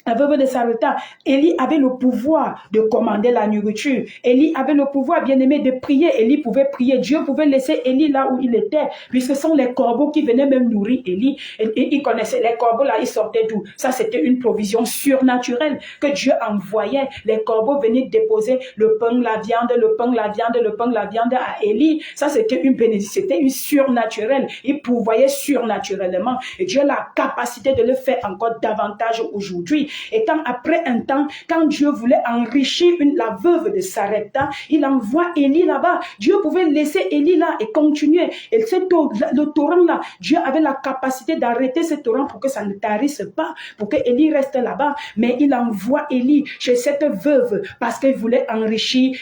La veuve de Sarepta, Élie avait le pouvoir de commander la nourriture. Élie avait le pouvoir, bien aimé, de prier. Élie pouvait prier. Dieu pouvait laisser Élie là où il était, puisque ce sont les corbeaux qui venaient même nourrir Élie. Et il connaissait les corbeaux là, ils sortaient d'où? Ça, c'était une provision surnaturelle que Dieu envoyait. Les corbeaux venaient déposer le pain, la viande, le pain, la viande, le pain, la viande à Élie. Ça, c'était une bénédiction, c'était une surnaturelle. Il pourvoyait surnaturellement. Et Dieu a la capacité de le faire encore davantage aujourd'hui. Et après un temps, quand Dieu voulait enrichir la veuve de Sarepta, il envoie Élie là-bas. Dieu pouvait laisser Élie là et continuer. Et le torrent là, Dieu avait la capacité d'arrêter ce torrent pour que ça ne tarisse pas, pour que Élie reste là-bas. Mais il envoie Élie chez cette veuve parce qu'il voulait enrichir,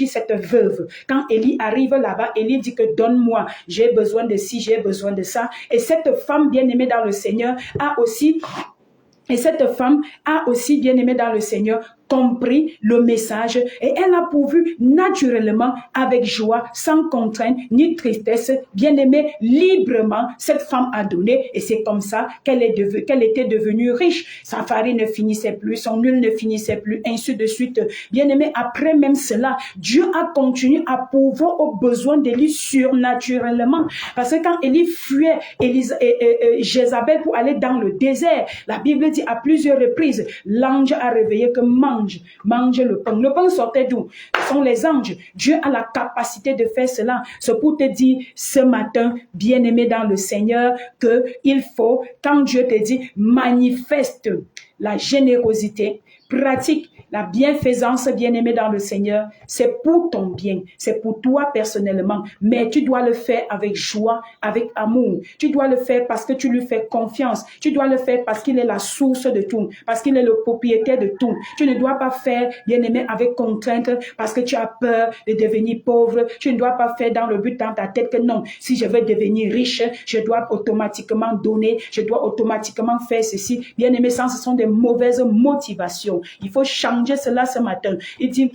cette veuve. Quand Élie arrive là-bas, Élie dit que donne-moi, j'ai besoin de ci, j'ai besoin de ça. Et cette femme bien-aimée dans le Seigneur a aussi bien aimé dans le Seigneur, compris le message et elle a pourvu naturellement, avec joie, sans contrainte ni tristesse, bien aimée, librement. Cette femme a donné et c'est comme ça qu'elle était devenue riche. Sa farine ne finissait plus, son huile ne finissait plus, ainsi de suite. Bien aimé, après même cela, Dieu a continué à pourvoir aux besoins d'Élie surnaturellement. Parce que quand Élie fuyait Jézabel pour aller dans le désert, la Bible dit à plusieurs reprises, l'ange a réveillé que mange le pain. Le pain sortait d'où? Ce sont les anges. Dieu a la capacité de faire cela. C'est pour te dire ce matin, bien-aimé dans le Seigneur, que il faut, quand Dieu te dit, manifeste la générosité, pratique la bienfaisance, bien-aimé dans le Seigneur, c'est pour ton bien, c'est pour toi personnellement, mais tu dois le faire avec joie, avec amour. Tu dois le faire parce que tu lui fais confiance. Tu dois le faire parce qu'il est la source de tout, parce qu'il est le propriétaire de tout. Tu ne dois pas faire, bien-aimé, avec contrainte parce que tu as peur de devenir pauvre. Tu ne dois pas faire dans le but dans ta tête que non, si je veux devenir riche, je dois automatiquement donner, je dois automatiquement faire ceci. Bien-aimé, ça, ce sont des mauvaises motivations. Il faut changer cela ce matin. Il dit,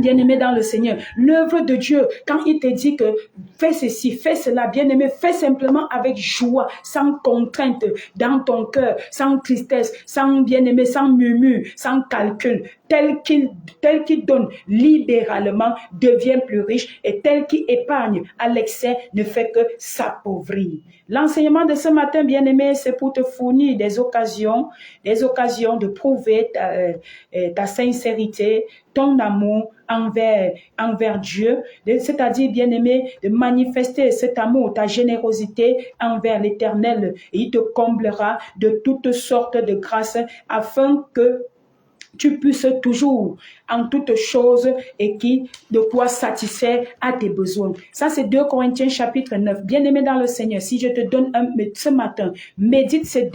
bien-aimé dans le Seigneur, l'œuvre de Dieu, quand il te dit que fais ceci, fais cela, bien-aimé, fais simplement avec joie, sans contrainte, dans ton cœur, sans tristesse, sans bien-aimé, sans murmure, sans calcul, tel qu'il donne libéralement devient plus riche et tel qu'il épargne à l'excès ne fait que s'appauvrir. L'enseignement de ce matin, bien-aimé, c'est pour te fournir des occasions de prouver ta sincérité, ton amour envers Dieu, c'est-à-dire, bien-aimé, de manifester cet amour, ta générosité envers l'Éternel. Et il te comblera de toutes sortes de grâces afin que tu puisses toujours, en toutes choses, et de quoi satisfaire à tes besoins. Ça, c'est 2 Corinthiens chapitre 9. Bien-aimé dans le Seigneur, si je te donne ce matin, médite ces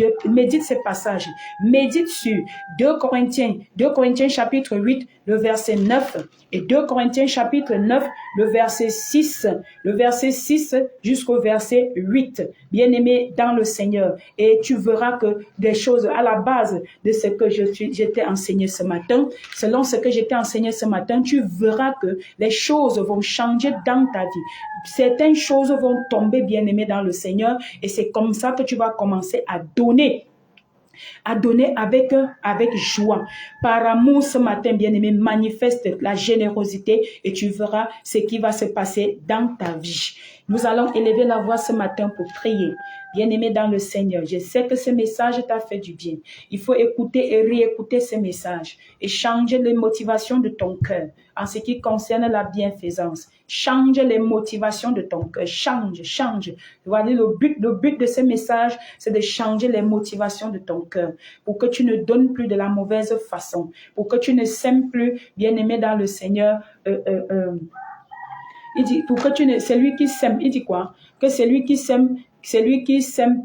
passages. Médite sur 2 Corinthiens chapitre 8, le verset 9, et 2 Corinthiens chapitre 9, le verset 6 jusqu'au verset 8. Bien-aimé dans le Seigneur, et tu verras que des choses à la base de ce que j'étais enseigné ce matin, selon ce que j'étais enseigné ce matin, tu verras que les choses vont changer dans ta vie. Certaines choses vont tomber, bien-aimé dans le Seigneur, et c'est comme ça que tu vas commencer à donner à donner avec joie. Par amour ce matin, bien-aimé, manifeste la générosité et tu verras ce qui va se passer dans ta vie. Nous allons élever la voix ce matin pour prier. Bien-aimé dans le Seigneur, je sais que ce message t'a fait du bien. Il faut écouter et réécouter ce message et changer les motivations de ton cœur en ce qui concerne la bienfaisance. Change les motivations de ton cœur. Change. Voilà, le but de ce message, c'est de changer les motivations de ton cœur pour que tu ne donnes plus de la mauvaise façon, pour que tu ne sèmes plus, bien-aimé dans le Seigneur, il dit, pour que tu ne, celui qui sème, il dit quoi? Que celui qui sème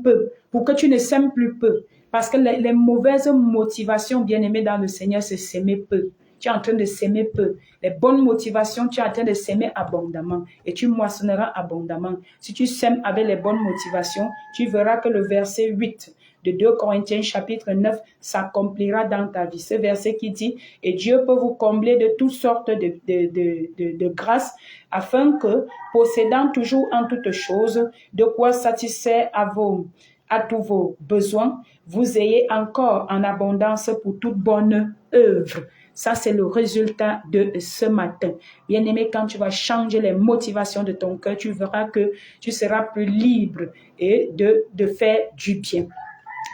peu, pour que tu ne sèmes plus peu. Parce que les mauvaises motivations, bien-aimées dans le Seigneur, c'est s'aimer peu. Tu es en train de s'aimer peu. Les bonnes motivations, tu es en train de s'aimer abondamment et tu moissonneras abondamment. Si tu sèmes avec les bonnes motivations, tu verras que le verset 8 de 2 Corinthiens chapitre 9 s'accomplira dans ta vie. Ce verset qui dit, et Dieu peut vous combler de toutes sortes de grâces afin que, possédant toujours en toutes choses, de quoi satisfaire à tous vos besoins, vous ayez encore en abondance pour toute bonne œuvre. Ça, c'est le résultat de ce matin. Bien-aimé, quand tu vas changer les motivations de ton cœur, tu verras que tu seras plus libre et de faire du bien.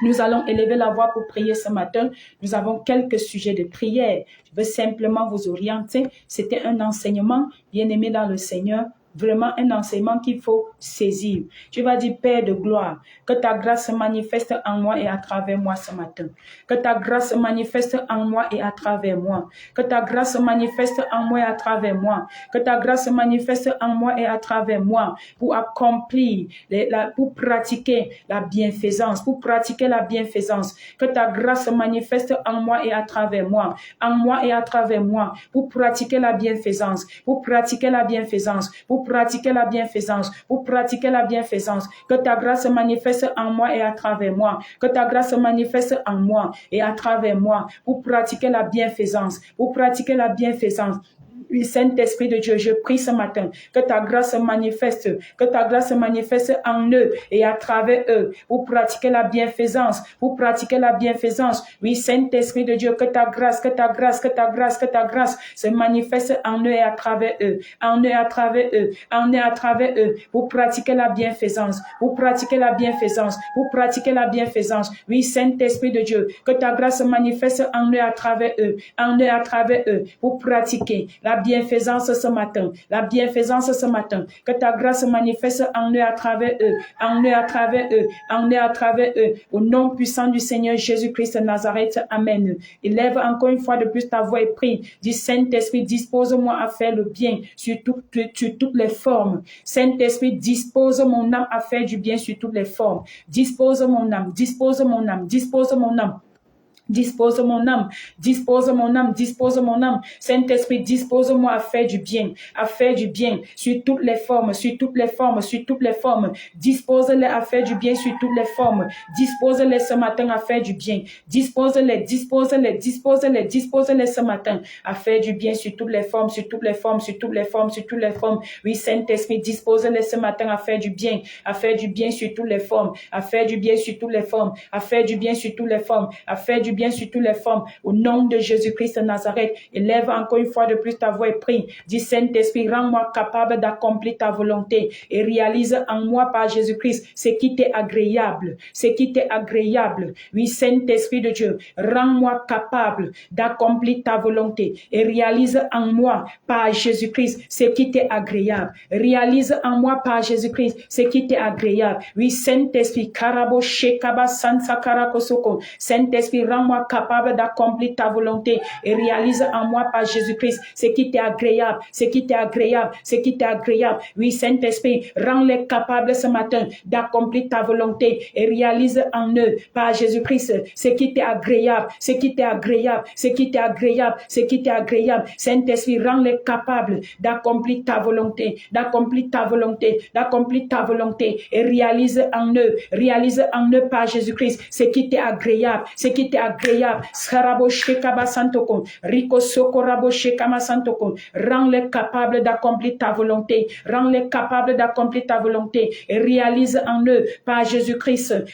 Nous allons élever la voix pour prier ce matin. Nous avons quelques sujets de prière. Je veux simplement vous orienter. C'était un enseignement, bien-aimé dans le Seigneur. Vraiment un enseignement qu'il faut saisir. Tu vas dire, Père de gloire, que ta grâce se manifeste en moi et à travers moi ce matin. Que ta grâce se manifeste en moi et à travers moi. Que ta grâce se manifeste en moi et à travers moi. Que ta grâce se manifeste en moi et à travers moi pour accomplir, pour pratiquer la bienfaisance, pour pratiquer la bienfaisance. Que ta grâce se manifeste en moi et à travers moi. En moi et à travers moi pour pratiquer la bienfaisance, pour pratiquer la bienfaisance, pour pratiquer la bienfaisance, pour pratiquer la bienfaisance. Que ta grâce se manifeste en moi et à travers moi. Que ta grâce se manifeste en moi et à travers moi pour pratiquer la bienfaisance, pour pratiquer la bienfaisance. Oui, Saint-Esprit de Dieu, je prie ce matin que ta grâce se manifeste, que ta grâce se manifeste en eux et à travers eux pour pratiquer la bienfaisance, pour pratiquer la bienfaisance. Oui, Saint-Esprit de Dieu, que ta grâce se manifeste en eux et à travers eux, en eux et à travers eux, en eux et à travers eux pour pratiquer la bienfaisance, pour pratiquer la bienfaisance, pour pratiquer la bienfaisance. Oui, Saint-Esprit de Dieu, que ta grâce se manifeste en eux et à travers eux, en eux et à travers eux pour pratiquer la bienfaisance ce matin, la bienfaisance ce matin, que ta grâce se manifeste en eux à travers eux, en eux à travers eux, en eux à travers eux, au nom puissant du Seigneur Jésus-Christ de Nazareth, Amen. Élève encore une fois de plus ta voix et prie, dis Saint-Esprit, dispose-moi à faire le bien sur toutes les formes. Saint-Esprit, dispose mon âme à faire du bien sur toutes les formes. Dispose mon âme, dispose mon âme, dispose mon âme. Dispose mon âme, dispose mon âme, dispose mon âme. Saint-Esprit, dispose-moi à faire du bien sur toutes les formes, sur toutes les formes, sur toutes les formes. Dispose-les à faire du bien sur toutes les formes. Dispose-les ce matin à faire du bien. Dispose-les ce matin à faire du bien sur toutes les formes, sur toutes les formes, sur toutes les formes, sur toutes les formes. Oui, Saint-Esprit, dispose-les ce matin à faire du bien sur toutes les formes, à faire du bien sur toutes les formes, à faire du bien sur toutes les formes, à faire du bien sur toutes les formes, au nom de Jésus-Christ de Nazareth. Élève encore une fois de plus ta voix et prie. Dis Saint-Esprit, rends-moi capable d'accomplir ta volonté et réalise en moi par Jésus-Christ ce qui t'est agréable, ce qui t'est agréable. Oui, Saint-Esprit de Dieu, rends-moi capable d'accomplir ta volonté et réalise en moi par Jésus-Christ ce qui t'est agréable. Réalise en moi par Jésus-Christ ce qui t'est agréable. Oui, Saint-Esprit, Karabo Shekaba Sansa Karakosoko. Saint-Esprit, rends-moi capable d'accomplir ta volonté et réalise en moi par Jésus-Christ ce qui t'est agréable, ce qui t'est agréable, ce qui t'est agréable. Oui, Saint-Esprit, rends-les capables ce matin d'accomplir ta volonté et réalise en eux par Jésus-Christ ce qui t'est agréable, ce qui t'est agréable, ce qui t'est agréable, ce qui t'est agréable. Saint-Esprit, rends-les capables d'accomplir ta volonté, d'accomplir ta volonté, d'accomplir ta volonté et réalise en eux par Jésus-Christ ce qui t'est agréable, ce qui t'est agréable, agréable. Rends-les capables d'accomplir ta volonté. Rends-les capables d'accomplir ta volonté. Et réalise en eux, par Jésus-Christ,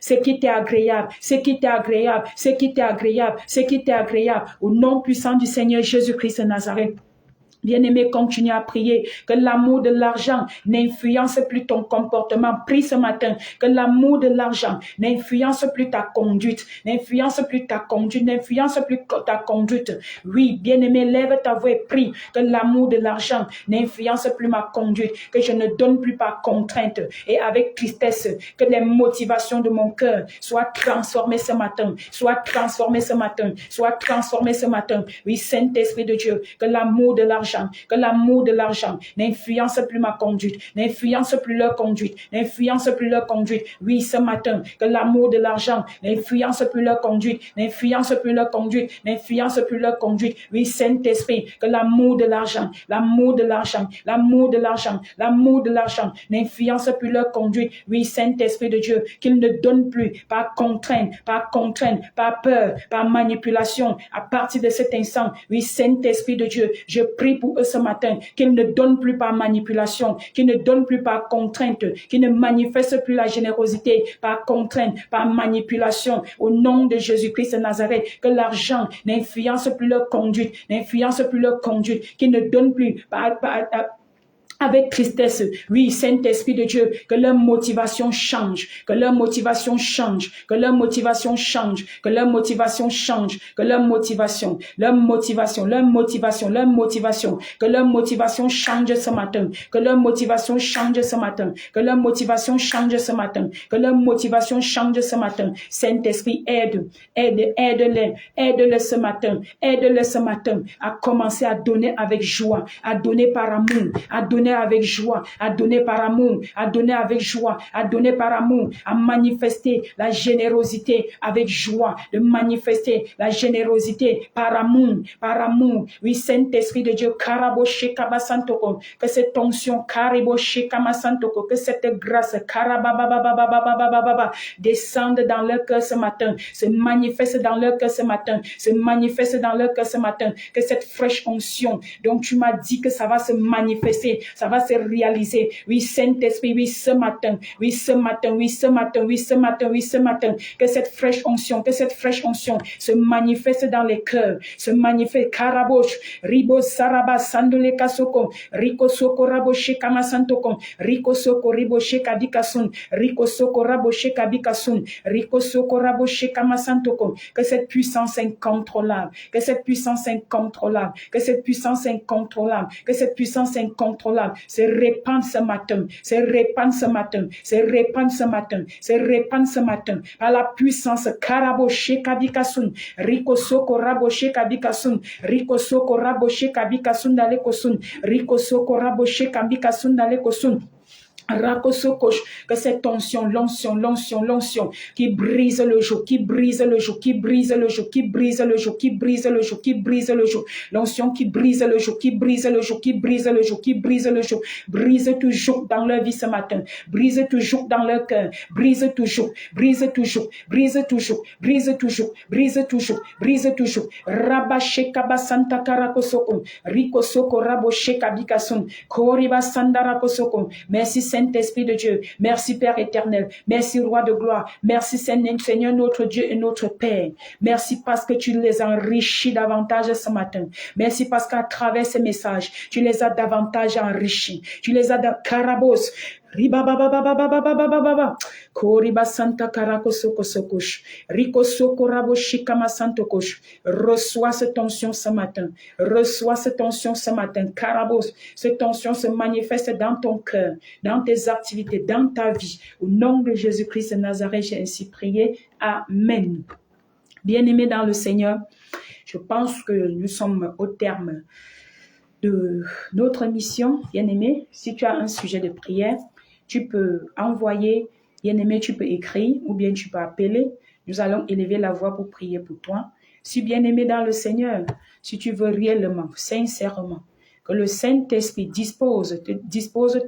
ce qui t'est agréable, ce qui t'est agréable, ce qui t'est agréable, ce qui t'est agréable. Au nom puissant du Seigneur Jésus-Christ de Nazareth. Bien-aimé, continue à prier que l'amour de l'argent n'influence plus ton comportement. Prie ce matin que l'amour de l'argent n'influence plus ta conduite, n'influence plus ta conduite, n'influence plus ta conduite. Oui, bien-aimé, lève ta voix et prie que l'amour de l'argent n'influence plus ma conduite, que je ne donne plus par contrainte et avec tristesse, que les motivations de mon cœur soient transformées ce matin, soient transformées ce matin, soient transformées ce matin. Oui, Saint-Esprit de Dieu, que l'amour de l'argent n'influence plus ma conduite, n'influence plus leur conduite, n'influence plus leur conduite. Oui, ce matin, que l'amour de l'argent n'influence plus leur conduite, n'influence plus leur conduite, n'influence plus leur conduite. Oui, Saint-Esprit, que l'amour de l'argent n'influence plus leur conduite. Oui, Saint-Esprit de Dieu, qu'ils ne donnent plus par contrainte, par peur, par manipulation. À partir de cet instant, oui, Saint-Esprit de Dieu, je prie pour eux ce matin, qu'ils ne donnent plus par manipulation, qu'ils ne donnent plus par contrainte, qu'ils ne manifestent plus la générosité par contrainte, par manipulation. Au nom de Jésus-Christ de Nazareth, que l'argent n'influence plus leur conduite, qu'ils ne donnent plus avec tristesse. Oui, Saint-Esprit de Dieu, que leur motivation change, que leur motivation change, que leur motivation change, que leur motivation change, que leur motivation change ce matin, que leur motivation change ce matin, que leur motivation change ce matin, que leur motivation change ce matin. Saint-Esprit, aide-les ce matin, à commencer à donner avec joie, à donner par amour, à donner avec joie, à donner par amour, à donner avec joie, à donner par amour, à manifester la générosité avec joie, de manifester la générosité par amour, par amour. Oui, Saint-Esprit de Dieu, Karaboshe Kabasantoko, que cette onction, Kariboshe Kamasantoko, que cette grâce, Karababababababababa, descende dans leur cœur ce matin, se manifeste dans leur cœur ce matin, se manifeste dans leur cœur ce matin, que cette fraîche onction, dont tu m'as dit que ça va se manifester, ça va se réaliser. Oui, Saint-Esprit, oui, ce matin, que cette fraîche onction se manifeste dans les cœurs, se manifeste. Karabosh, Ribo Saraba, Sandole Kasoko, Riko Soko Raboshe Kamasantoko, Riko Soko Riboshe Kabikasun, Riko Soko Raboshe Kabikasun, Riko Soko Raboshe Kamasantoko, que cette puissance incontrôlable, que cette puissance incontrôlable se répand ce matin, par la puissance Karaboshe Kabikasun, Riko Soko Raboshe Kabikasun, Riko Soko Raboshe Kabikasun Dalekosun, Riko Soko Raboshe Kabikasun Dalekosun. Que cette onction, l'onction qui brise le joug, l'onction qui brise le joug, brise toujours dans leur vie ce matin, brise toujours dans leur cœur, brise toujours, Rabashe Kabasanta Karakosoko, Riko Soko Raboshe Kabikasun, Koriba Sandarakosoko. Merci Saint-Esprit de Dieu, merci Père éternel, merci Roi de gloire, merci Seigneur notre Dieu et notre Père. Merci parce que tu les as enrichis davantage ce matin. Merci parce qu'à travers ces messages, tu les as davantage enrichis. Tu les as Karabos. Ribabababababababababa. Koriba Santa Karakosokosokosh. Riko Soko Raboshi Kamasantokosh. Reçois cette onction ce matin. Karabos. Cette onction se manifeste dans ton cœur, dans tes activités, dans ta vie. Au nom de Jésus-Christ de Nazareth, j'ai ainsi prié. Amen. Bien-aimés dans le Seigneur, je pense que nous sommes au terme de notre mission. Bien-aimé, si tu as un sujet de prière, tu peux envoyer, bien-aimé, tu peux écrire ou bien tu peux appeler. Nous allons élever la voix pour prier pour toi. Si bien-aimé dans le Seigneur, si tu veux réellement, sincèrement, que le Saint-Esprit dispose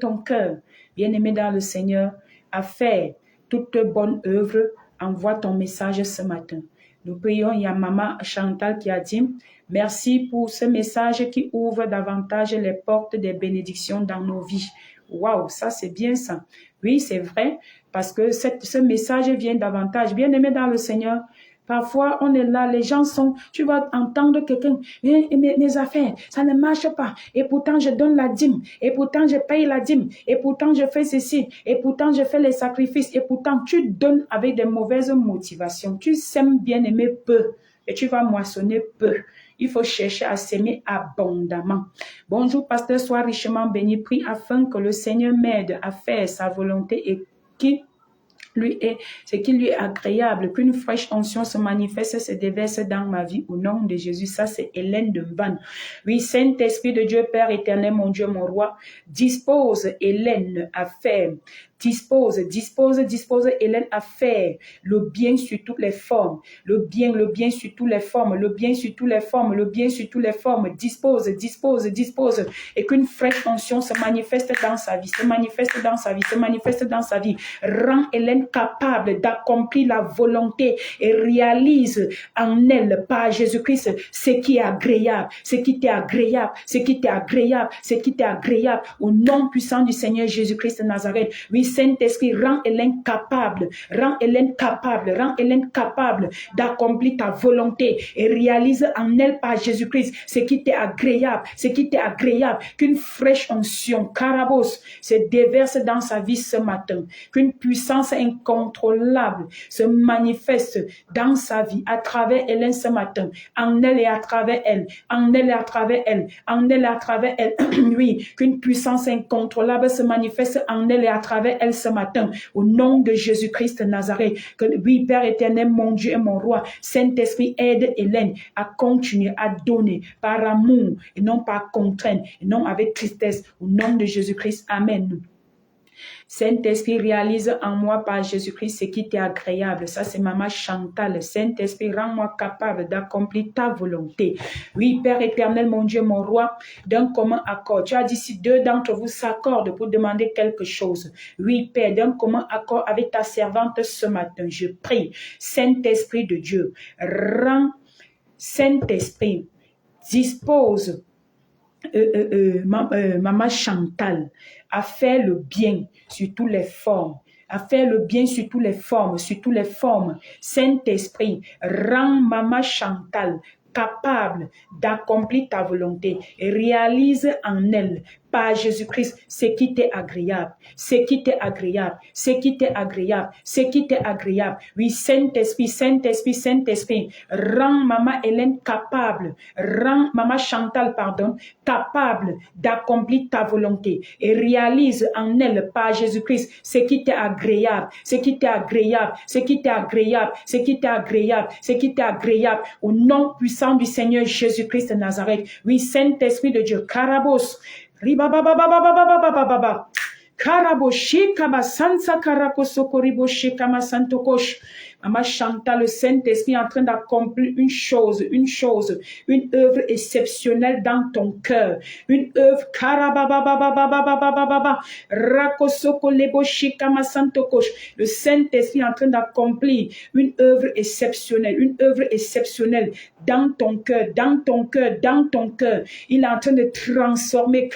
ton cœur, bien-aimé dans le Seigneur, à faire toute bonne œuvre, envoie ton message ce matin. Nous prions, il y a Maman Chantal qui a dit, merci pour ce message qui ouvre davantage les portes des bénédictions dans nos vies. Waouh, ça c'est bien ça. Oui, c'est vrai, parce que ce message vient davantage. Bien-aimé dans le Seigneur, parfois, on est là, les gens sont, tu vas entendre quelqu'un, mes affaires, ça ne marche pas. Et pourtant, je donne la dîme. Et pourtant, je paye la dîme. Et pourtant, je fais ceci. Et pourtant, je fais les sacrifices. Et pourtant, tu donnes avec des mauvaises motivations. Tu sèmes bien aimer peu. Et tu vas moissonner peu. Il faut chercher à s'aimer abondamment. Bonjour, pasteur, sois richement béni. Prie afin que le Seigneur m'aide à faire sa volonté et ce qui lui est agréable, qu'une fraîche onction se manifeste, se déverse dans ma vie au nom de Jésus. Ça, c'est Hélène de Vannes. Oui, Saint-Esprit de Dieu, Père éternel, mon Dieu, mon roi, dispose Hélène à faire. Dispose Hélène à faire le bien sur toutes les formes. Le bien sur toutes les formes. Le bien sur toutes les formes. Le bien sur toutes les formes. Dispose. Et qu'une fraîche onction se manifeste dans sa vie. Se manifeste dans sa vie. Rends Hélène capable d'accomplir la volonté et réalise en elle, par Jésus-Christ, ce qui est agréable. Ce qui t'est agréable. Au nom puissant du Seigneur Jésus-Christ de Nazareth. Oui, Saint-Esprit, rends Hélène capable d'accomplir ta volonté et réalise en elle par Jésus-Christ ce qui t'est agréable, qu'une fraîche onction, carabos, se déverse dans sa vie ce matin, qu'une puissance incontrôlable se manifeste dans sa vie à travers Hélène ce matin, en elle et à travers elle, oui, qu'une puissance incontrôlable se manifeste en elle et à travers elle ce matin, au nom de Jésus-Christ de Nazareth. Que oui, Père éternel, mon Dieu et mon roi, Saint-Esprit, aide Hélène à continuer à donner par amour et non par contrainte, et non avec tristesse, au nom de Jésus-Christ. Amen. Saint-Esprit, réalise en moi par Jésus-Christ ce qui t'est agréable. Ça, c'est Maman Chantal. Saint-Esprit, rends-moi capable d'accomplir ta volonté. Oui, Père éternel, mon Dieu, mon roi, d'un commun accord. Tu as dit si deux d'entre vous s'accordent pour demander quelque chose. Oui, Père, d'un commun accord avec ta servante ce matin. Je prie, Saint-Esprit de Dieu, rends, Saint-Esprit, dispose Maman Chantal a fait le bien sur toutes les formes. Saint-Esprit, rends Maman Chantal capable d'accomplir ta volonté et réalise en elle par Jésus-Christ ce qui t'est agréable. Oui, Saint-Esprit, rends Maman Hélène capable, rends Maman Chantal, capable d'accomplir ta volonté et réalise en elle par Jésus-Christ ce qui t'est agréable, au nom puissant du Seigneur Jésus-Christ de Nazareth. Oui, Saint-Esprit de Dieu, Karabos, Ribababababababababa, Karaboshi Kabasansa Karakosokoriboshi Kamasantokosh. Maman Chantal, le Saint-Esprit est en train d'accomplir une œuvre exceptionnelle dans ton cœur. Une œuvre, le Saint-Esprit est en train d'accomplir une œuvre exceptionnelle dans ton cœur. Il est en train de transformer,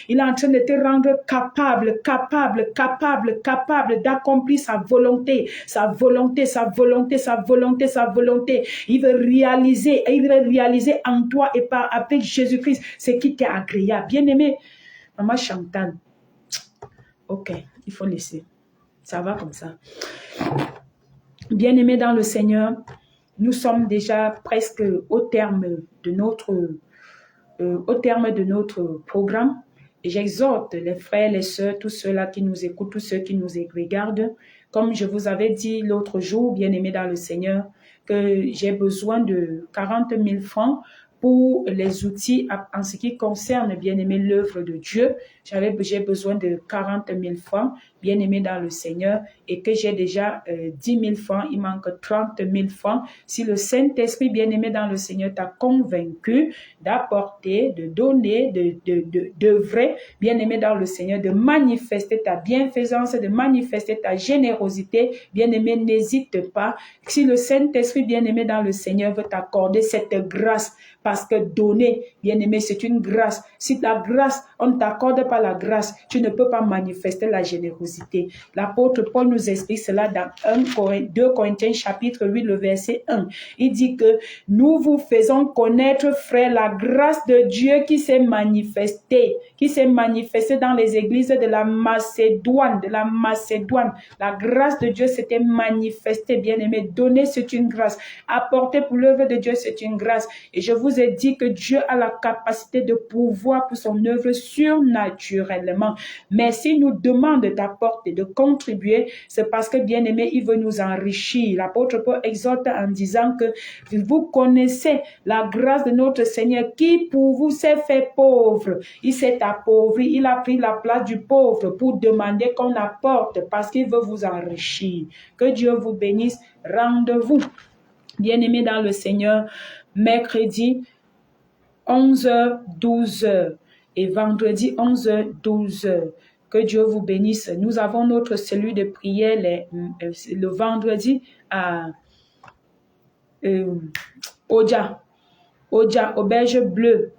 il est en train de te rendre capable d'accomplir sa volonté. Il veut réaliser en toi et avec Jésus-Christ ce qui t'est agréable. Bien-aimé, Maman Chantal, ok, il faut laisser. Ça va comme ça. Bien-aimé dans le Seigneur, nous sommes déjà presque au terme de notre programme. J'exhorte les frères, les sœurs, tous ceux-là qui nous écoutent, tous ceux qui nous regardent, comme je vous avais dit l'autre jour, bien-aimés dans le Seigneur, que j'ai besoin de 40 000 francs pour les outils en ce qui concerne, bien aimé, l'œuvre de Dieu. J'ai besoin de 40 000 francs, bien aimé dans le Seigneur, et que j'ai déjà 10 000 francs, il manque 30 000 francs. Si le Saint-Esprit, bien aimé dans le Seigneur, t'a convaincu d'apporter, de donner, d'œuvrer, bien aimé dans le Seigneur, de manifester ta bienfaisance, de manifester ta générosité, bien aimé, n'hésite pas. Si le Saint-Esprit, bien aimé dans le Seigneur, veut t'accorder cette grâce, parce que donner, bien aimé, c'est une grâce. Si la grâce, on ne t'accorde pas la grâce, tu ne peux pas manifester la générosité. L'apôtre Paul nous explique cela dans 2 Corinthiens chapitre 8, le verset 1. Il dit que nous vous faisons connaître, frères, la grâce de Dieu qui s'est manifestée dans les églises de la Macédoine, La grâce de Dieu s'était manifestée, bien aimé. Donner, c'est une grâce. Apporter pour l'œuvre de Dieu, c'est une grâce. Et je vous ai dit que Dieu a la capacité de pouvoir pour son œuvre surnaturellement. Mais s'il nous demande d'apporter, de contribuer, c'est parce que, bien aimé, il veut nous enrichir. L'apôtre Paul exhorte en disant que vous connaissez la grâce de notre Seigneur qui pour vous s'est fait pauvre. Il s'est appauvri, il a pris la place du pauvre pour demander qu'on apporte parce qu'il veut vous enrichir. Que Dieu vous bénisse. Rendez-vous, bien aimé dans le Seigneur, mercredi 11h, 12h et vendredi 11h, 12h. Que Dieu vous bénisse. Nous avons notre cellule de prière le vendredi à Oja, Auberge Bleue.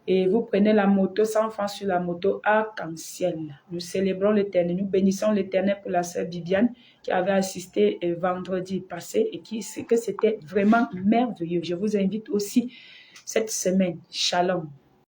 Et vous prenez la moto, 100 francs sur la moto arc-en-ciel. Nous célébrons l'Éternel, nous bénissons l'Éternel pour la sœur Viviane qui avait assisté vendredi passé et que c'était vraiment merveilleux. Je vous invite aussi cette semaine. Shalom.